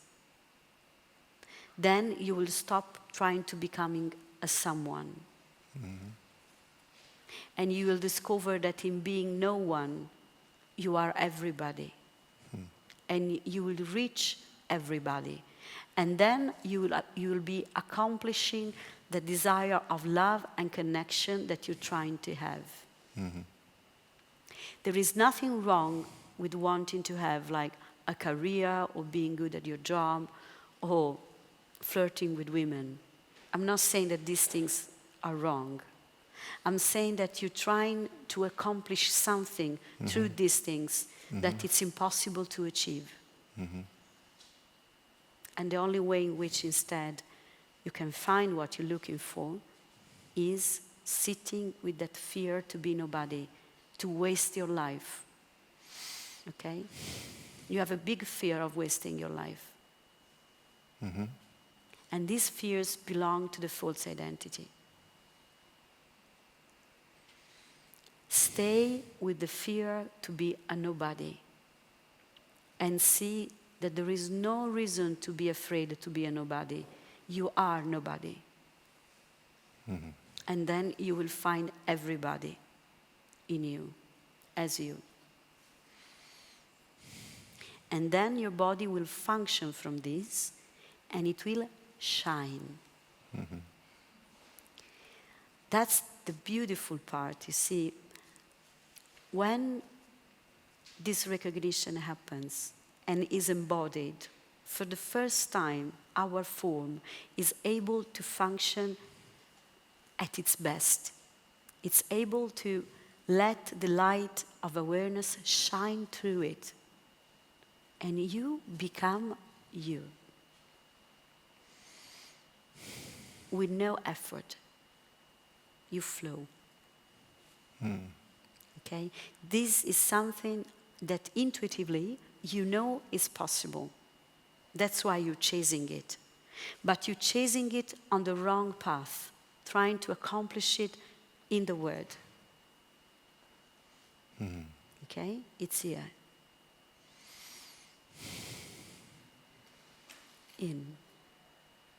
Then you will stop trying to becoming a someone. And you will discover that in being no one, you are everybody. And you will reach everybody. And then you will be accomplishing the desire of love and connection that you're trying to have. There is nothing wrong with wanting to have like a career or being good at your job or flirting with women. I'm not saying that these things are wrong. I'm saying that you're trying to accomplish something through these things that it's impossible to achieve. And the only way in which instead you can find what you're looking for, is sitting with that fear to be nobody, to waste your life. Okay? You have a big fear of wasting your life.
Mm-hmm.
And these fears belong to the false identity. Stay with the fear to be a nobody and see that there is no reason to be afraid to be a nobody. You are nobody.
Mm-hmm.
And then you will find everybody in you, as you. And then your body will function from this, and it will shine.
Mm-hmm.
That's the beautiful part, you see. When this recognition happens and is embodied, for the first time, our form is able to function at its best. It's able to let the light of awareness shine through it. And you become you. With no effort. You flow.
Mm.
Okay? This is something that intuitively you know is possible. That's why you're chasing it. But you're chasing it on the wrong path, trying to accomplish it in the word.
Mm.
Okay? It's here. In.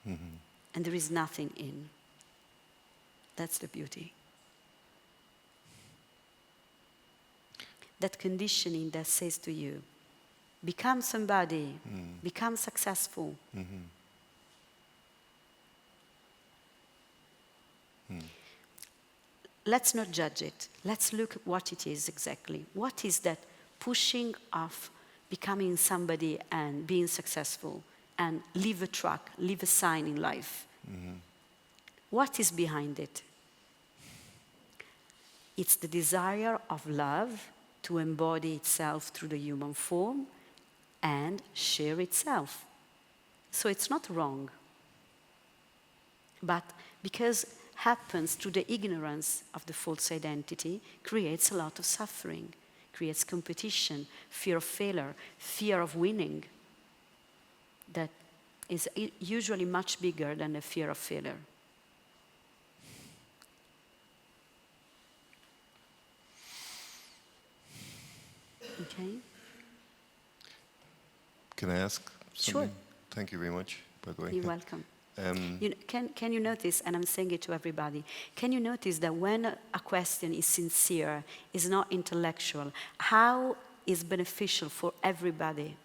Mm-hmm.
And there is nothing in. That's the beauty. That conditioning that says to you, become somebody, become successful.
Mm-hmm. Mm.
Let's not judge it. Let's look at what it is exactly. What is that pushing of becoming somebody and being successful and leave a track, leave a sign in life?
Mm-hmm.
What is behind it? It's the desire of love to embody itself through the human form and share itself. So it's not wrong. But because happens through the ignorance of the false identity, creates a lot of suffering, creates competition, fear of failure, fear of winning, that is usually much bigger than the fear of failure. Okay?
Can I ask something?
Sure.
Thank you very much, by the way.
You're welcome. Can you notice, and I'm saying it to everybody, can you notice that when a question is sincere, is not intellectual, how is beneficial for everybody?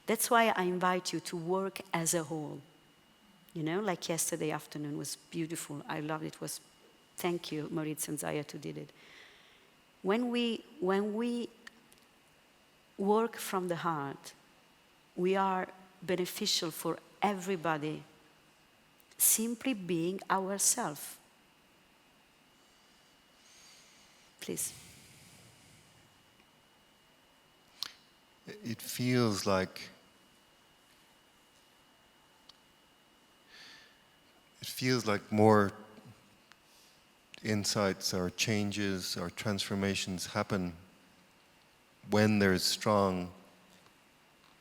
That's why I invite you to work as a whole. You know, like yesterday afternoon was beautiful. I loved it. Thank you, Moritz and Zayat, who did it. When we work from the heart, we are beneficial for everybody, simply being ourselves. Please.
It feels like more insights or changes or transformations happen when there's strong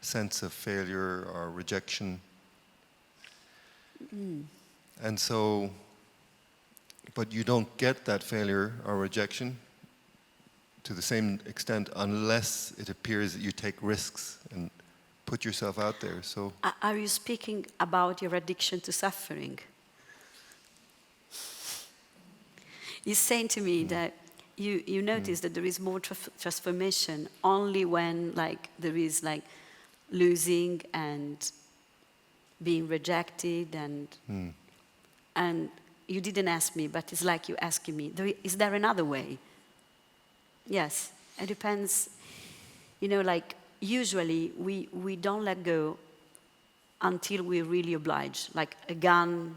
sense of failure or rejection. And so, but you don't get that failure or rejection to the same extent unless it appears that you take risks and put yourself out there. So,
are you speaking about your addiction to suffering? You're saying to me that you notice that there is more transformation only when there is losing and being rejected and you didn't ask me, but it's like you asking me, is there another way? Yes, it depends. You know, usually we don't let go until we're really obliged, like a gun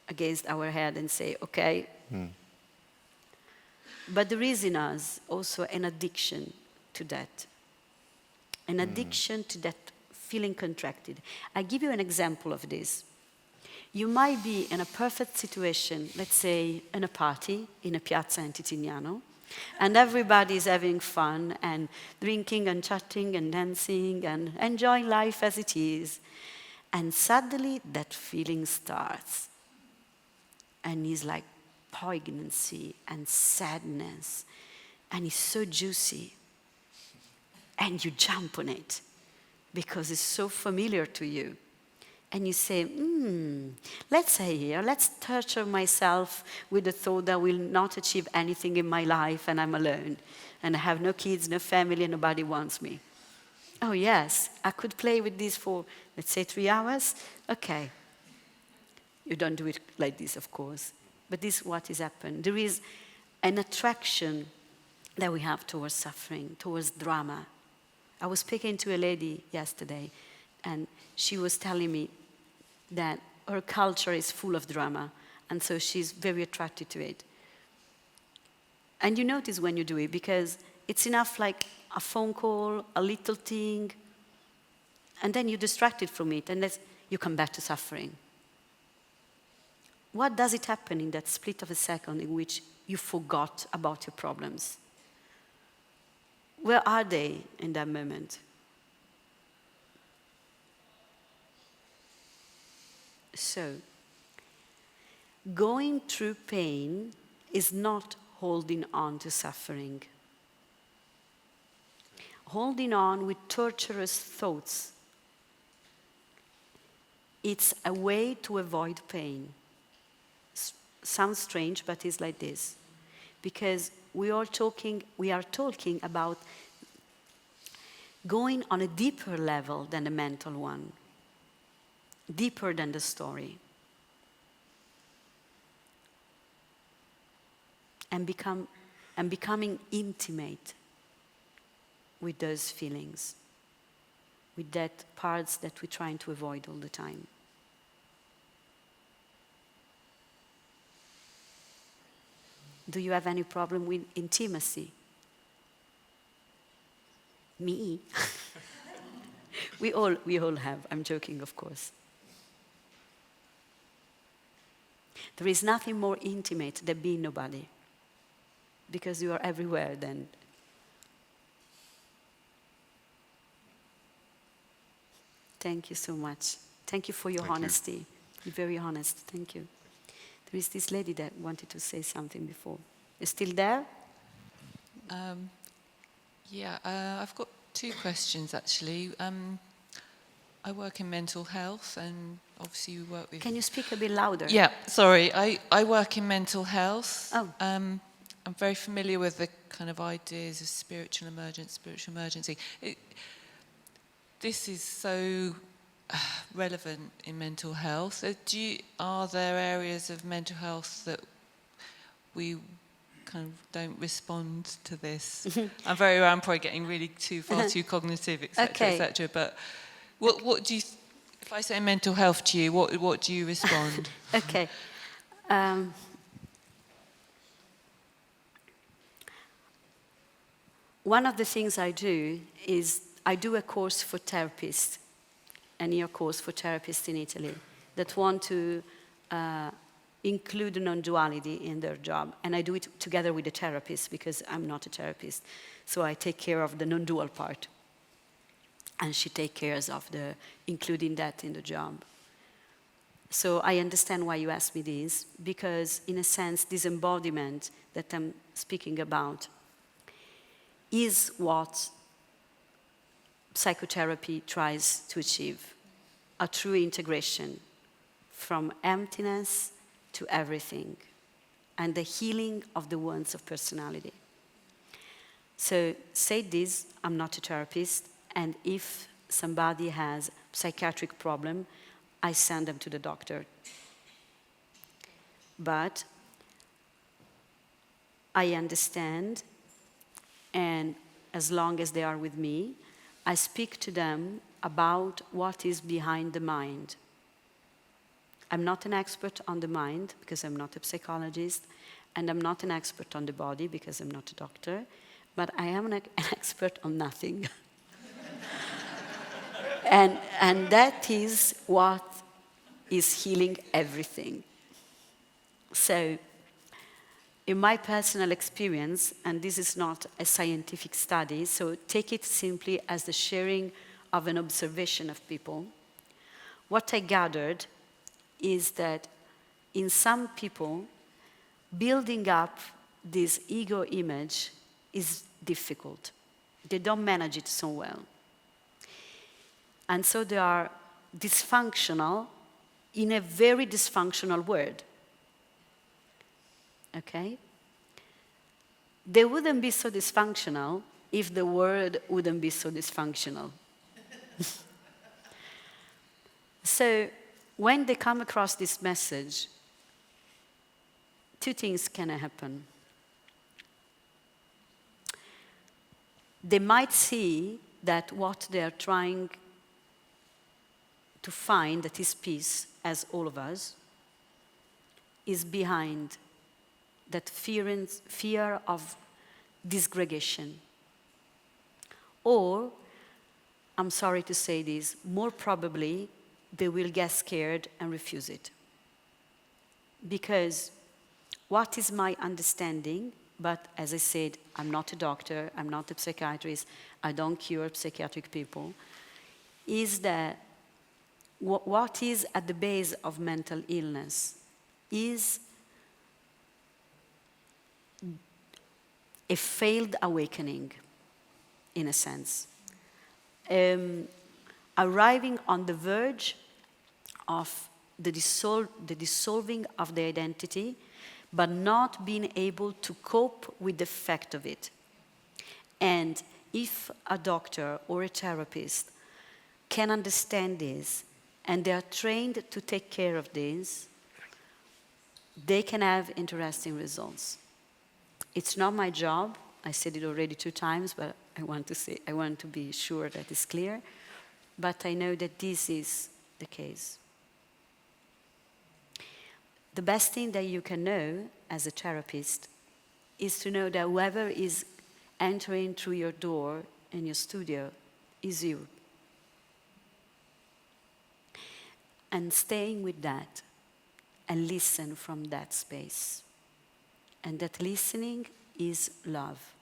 against our head and say, okay. But there is in us also an addiction to that. An addiction to that feeling contracted. I give you an example of this. You might be in a perfect situation, let's say in a party in a piazza in Titignano, and everybody is having fun and drinking and chatting and dancing and enjoying life as it is. And suddenly that feeling starts. And it's like poignancy and sadness. And it's so juicy. And you jump on it because it's so familiar to you. And you say, let's say here, let's torture myself with the thought that I will not achieve anything in my life and I'm alone. And I have no kids, no family, and nobody wants me. Oh yes, I could play with this for, let's say, 3 hours. Okay. You don't do it like this, of course. But this is what is happened. There is an attraction that we have towards suffering, towards drama. I was speaking to a lady yesterday, and she was telling me that her culture is full of drama, and so she's very attracted to it. And you notice when you do it, because it's enough like a phone call, a little thing, and then you're distracted from it, and you come back to suffering. What does it happen in that split of a second in which you forgot about your problems? Where are they in that moment? So, going through pain is not holding on to suffering. Holding on with torturous thoughts. It's a way to avoid pain. Sounds strange, but it's like this. Because we are talking about going on a deeper level than the mental one. Deeper than the story. And becoming intimate with those feelings, with that parts that we're trying to avoid all the time. Do you have any problem with intimacy? Me? We all have. I'm joking, of course. There is nothing more intimate than being nobody, because you are everywhere then. Thank you so much. Thank you for your honesty. You're very honest. Thank you. There is this lady that wanted to say something before. Is still there?
I've got 2 questions actually. I work in mental health, and obviously we work with...
Can you speak a bit louder?
Yeah, sorry. I work in mental health.
Oh.
I'm very familiar with the kind of ideas of spiritual emergency. This is so relevant in mental health. Are there areas of mental health that we kind of don't respond to this? I'm probably getting really far too cognitive, etc., etc. But what do you? If I say mental health to you, what do you respond?
Okay. One of the things I do is I do a course for therapists, a year course for therapists in Italy that want to include non-duality in their job. And I do it together with the therapist because I'm not a therapist. So I take care of the non-dual part. And she takes care of including that in the job. So I understand why you asked me this, because in a sense, this embodiment that I'm speaking about is what psychotherapy tries to achieve, a true integration from emptiness to everything, and the healing of the wounds of personality. So say this, I'm not a therapist, and if somebody has a psychiatric problem, I send them to the doctor. But I understand, and as long as they are with me, I speak to them about what is behind the mind. I'm not an expert on the mind because I'm not a psychologist, and I'm not an expert on the body because I'm not a doctor, but I am an expert on nothing. and that is what is healing everything. So, in my personal experience, and this is not a scientific study, so take it simply as the sharing of an observation of people, what I gathered is that in some people, building up this ego image is difficult. They don't manage it so well. And so they are dysfunctional in a very dysfunctional world. Okay? They wouldn't be so dysfunctional if the world wouldn't be so dysfunctional. So when they come across this message, two things can happen. They might see that what they are trying to find, that is peace, as all of us, is behind that fear of disgregation. Or, I'm sorry to say this, more probably they will get scared and refuse it. Because what is my understanding, but as I said, I'm not a doctor, I'm not a psychiatrist, I don't cure psychiatric people, is that what is at the base of mental illness is a failed awakening, in a sense. Arriving on the verge of the dissolving of the identity, but not being able to cope with the fact of it. And if a doctor or a therapist can understand this, and they are trained to take care of this, they can have interesting results. It's not my job. I said it already 2 times, but I want to be sure that it's clear. But I know that this is the case. The best thing that you can know as a therapist is to know that whoever is entering through your door in your studio is you. And staying with that and listen from that space. And that listening is love.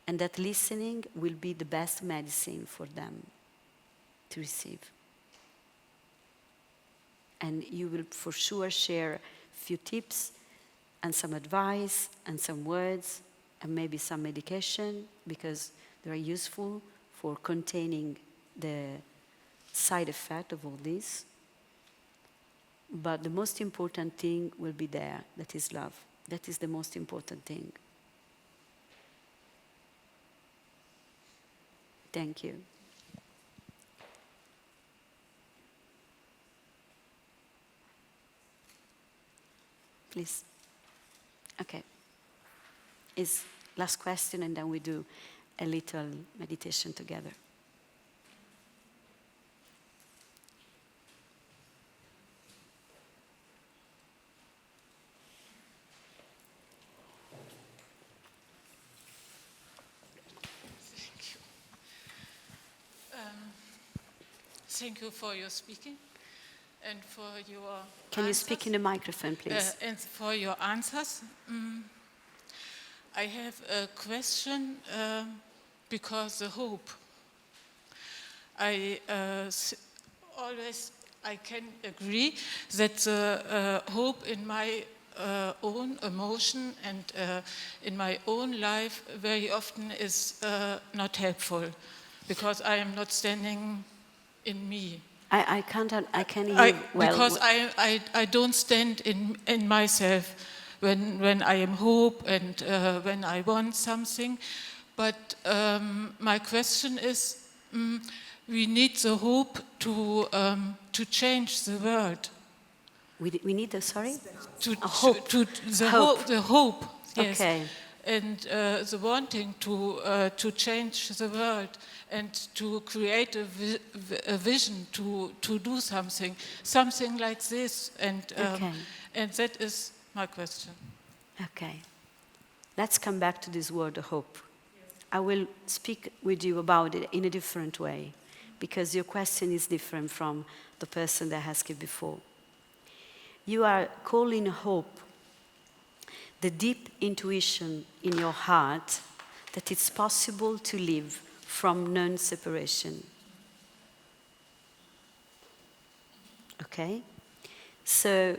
And that listening will be the best medicine for them to receive. And you will for sure share a few tips and some advice and some words and maybe some medication, because they are useful for containing the side effect of all this. But the most important thing will be there, that is love. That is the most important thing. Thank you. Please. Okay. Is last question, and then we do a little meditation together.
Thank you for your speaking and for your
Can you speak in the microphone, please?
And for your answers. I have a question because the hope. I can agree that the hope in my own emotion and in my own life very often is not helpful, because I am not standing in me.
I can't hear well.
Because I don't stand in myself when I am hope and when I want something. But my question is, we need the hope to change the world.
We need the, sorry?
Hope. The hope, yes.
Okay.
And the wanting to change the world and to create a vision to do something like this. And that is my question.
Okay. Let's come back to this word, hope. I will speak with you about it in a different way, because your question is different from the person that asked it before. You are calling hope, the deep intuition in your heart that it's possible to live from non-separation. Okay? So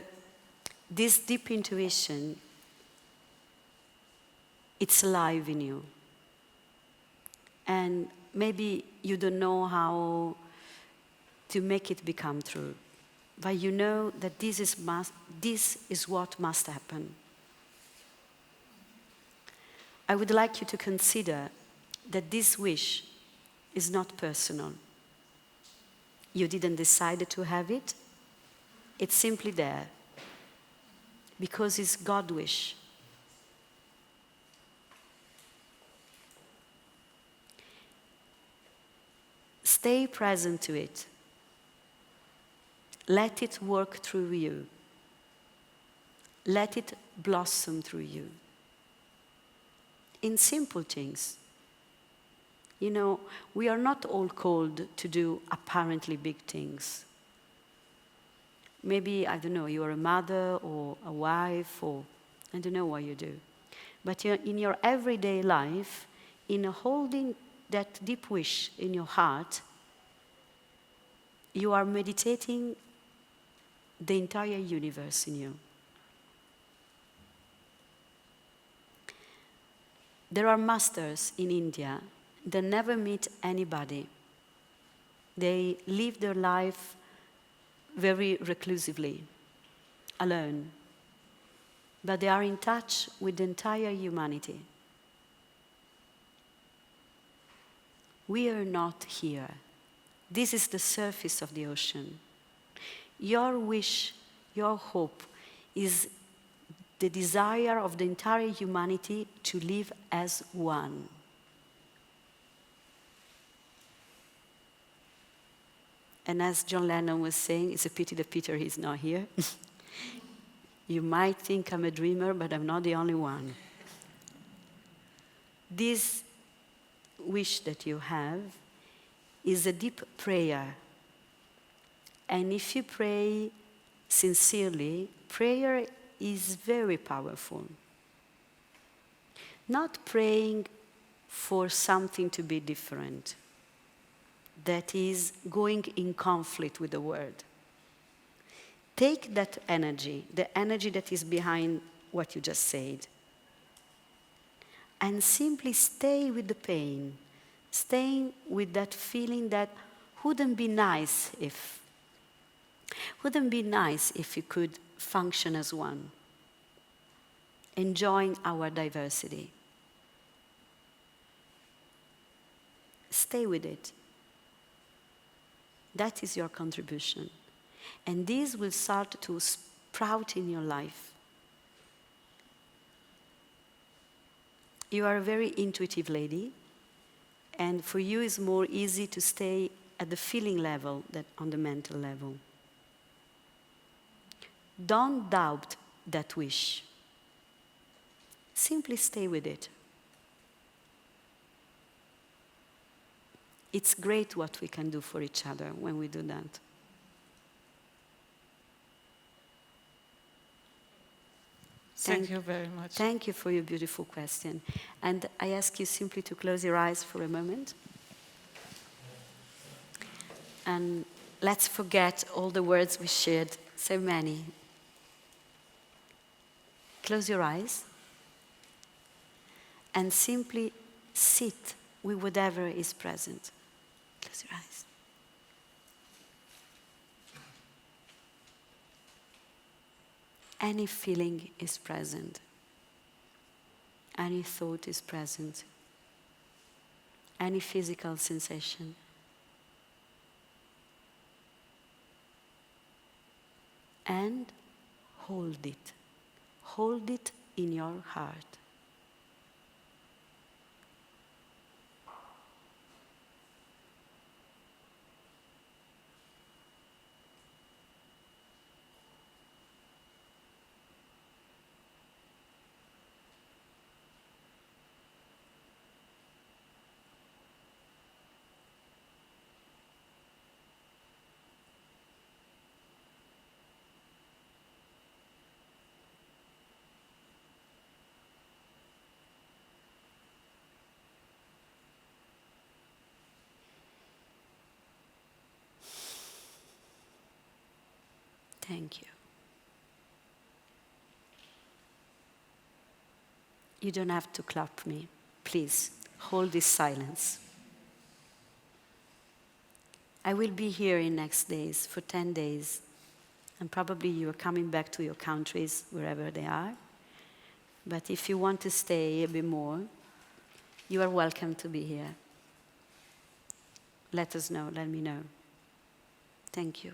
this deep intuition, it's alive in you. And maybe you don't know how to make it become true, but you know that this is what must happen. I would like you to consider that this wish is not personal. You didn't decide to have it. It's simply there because it's God's wish. Stay present to it. Let it work through you. Let it blossom through you. In simple things. You know, we are not all called to do apparently big things. Maybe, I don't know, you are a mother or a wife, or I don't know what you do. But in your everyday life, in holding that deep wish in your heart, you are meditating the entire universe in you. There are masters in India that never meet anybody. They live their life very reclusively, alone. But they are in touch with the entire humanity. We are not here. This is the surface of the ocean. Your wish, your hope is the desire of the entire humanity to live as one. And as John Lennon was saying, it's a pity that Peter is not here. You might think I'm a dreamer, but I'm not the only one. This wish that you have is a deep prayer. And if you pray sincerely, prayer is very powerful. Not praying for something to be different, that is going in conflict with the word. Take that energy, the energy that is behind what you just said, and simply stay with the pain, staying with that feeling that wouldn't be nice if you could function as one, enjoying our diversity. Stay with it. That is your contribution. And this will start to sprout in your life. You are a very intuitive lady, and for you it's more easy to stay at the feeling level than on the mental level. Don't doubt that wish. Simply stay with it. It's great what we can do for each other when we do that.
Thank you very much.
Thank you for your beautiful question. And I ask you simply to close your eyes for a moment. And let's forget all the words we shared, so many. Close your eyes and simply sit with whatever is present. Close your eyes. Any feeling is present. Any thought is present. Any physical sensation. And hold it. Hold it in your heart. Thank you. You don't have to clap me. Please, hold this silence. I will be here in next days for 10 days. And probably you are coming back to your countries, wherever they are. But if you want to stay a bit more, you are welcome to be here. Let us know, let me know. Thank you.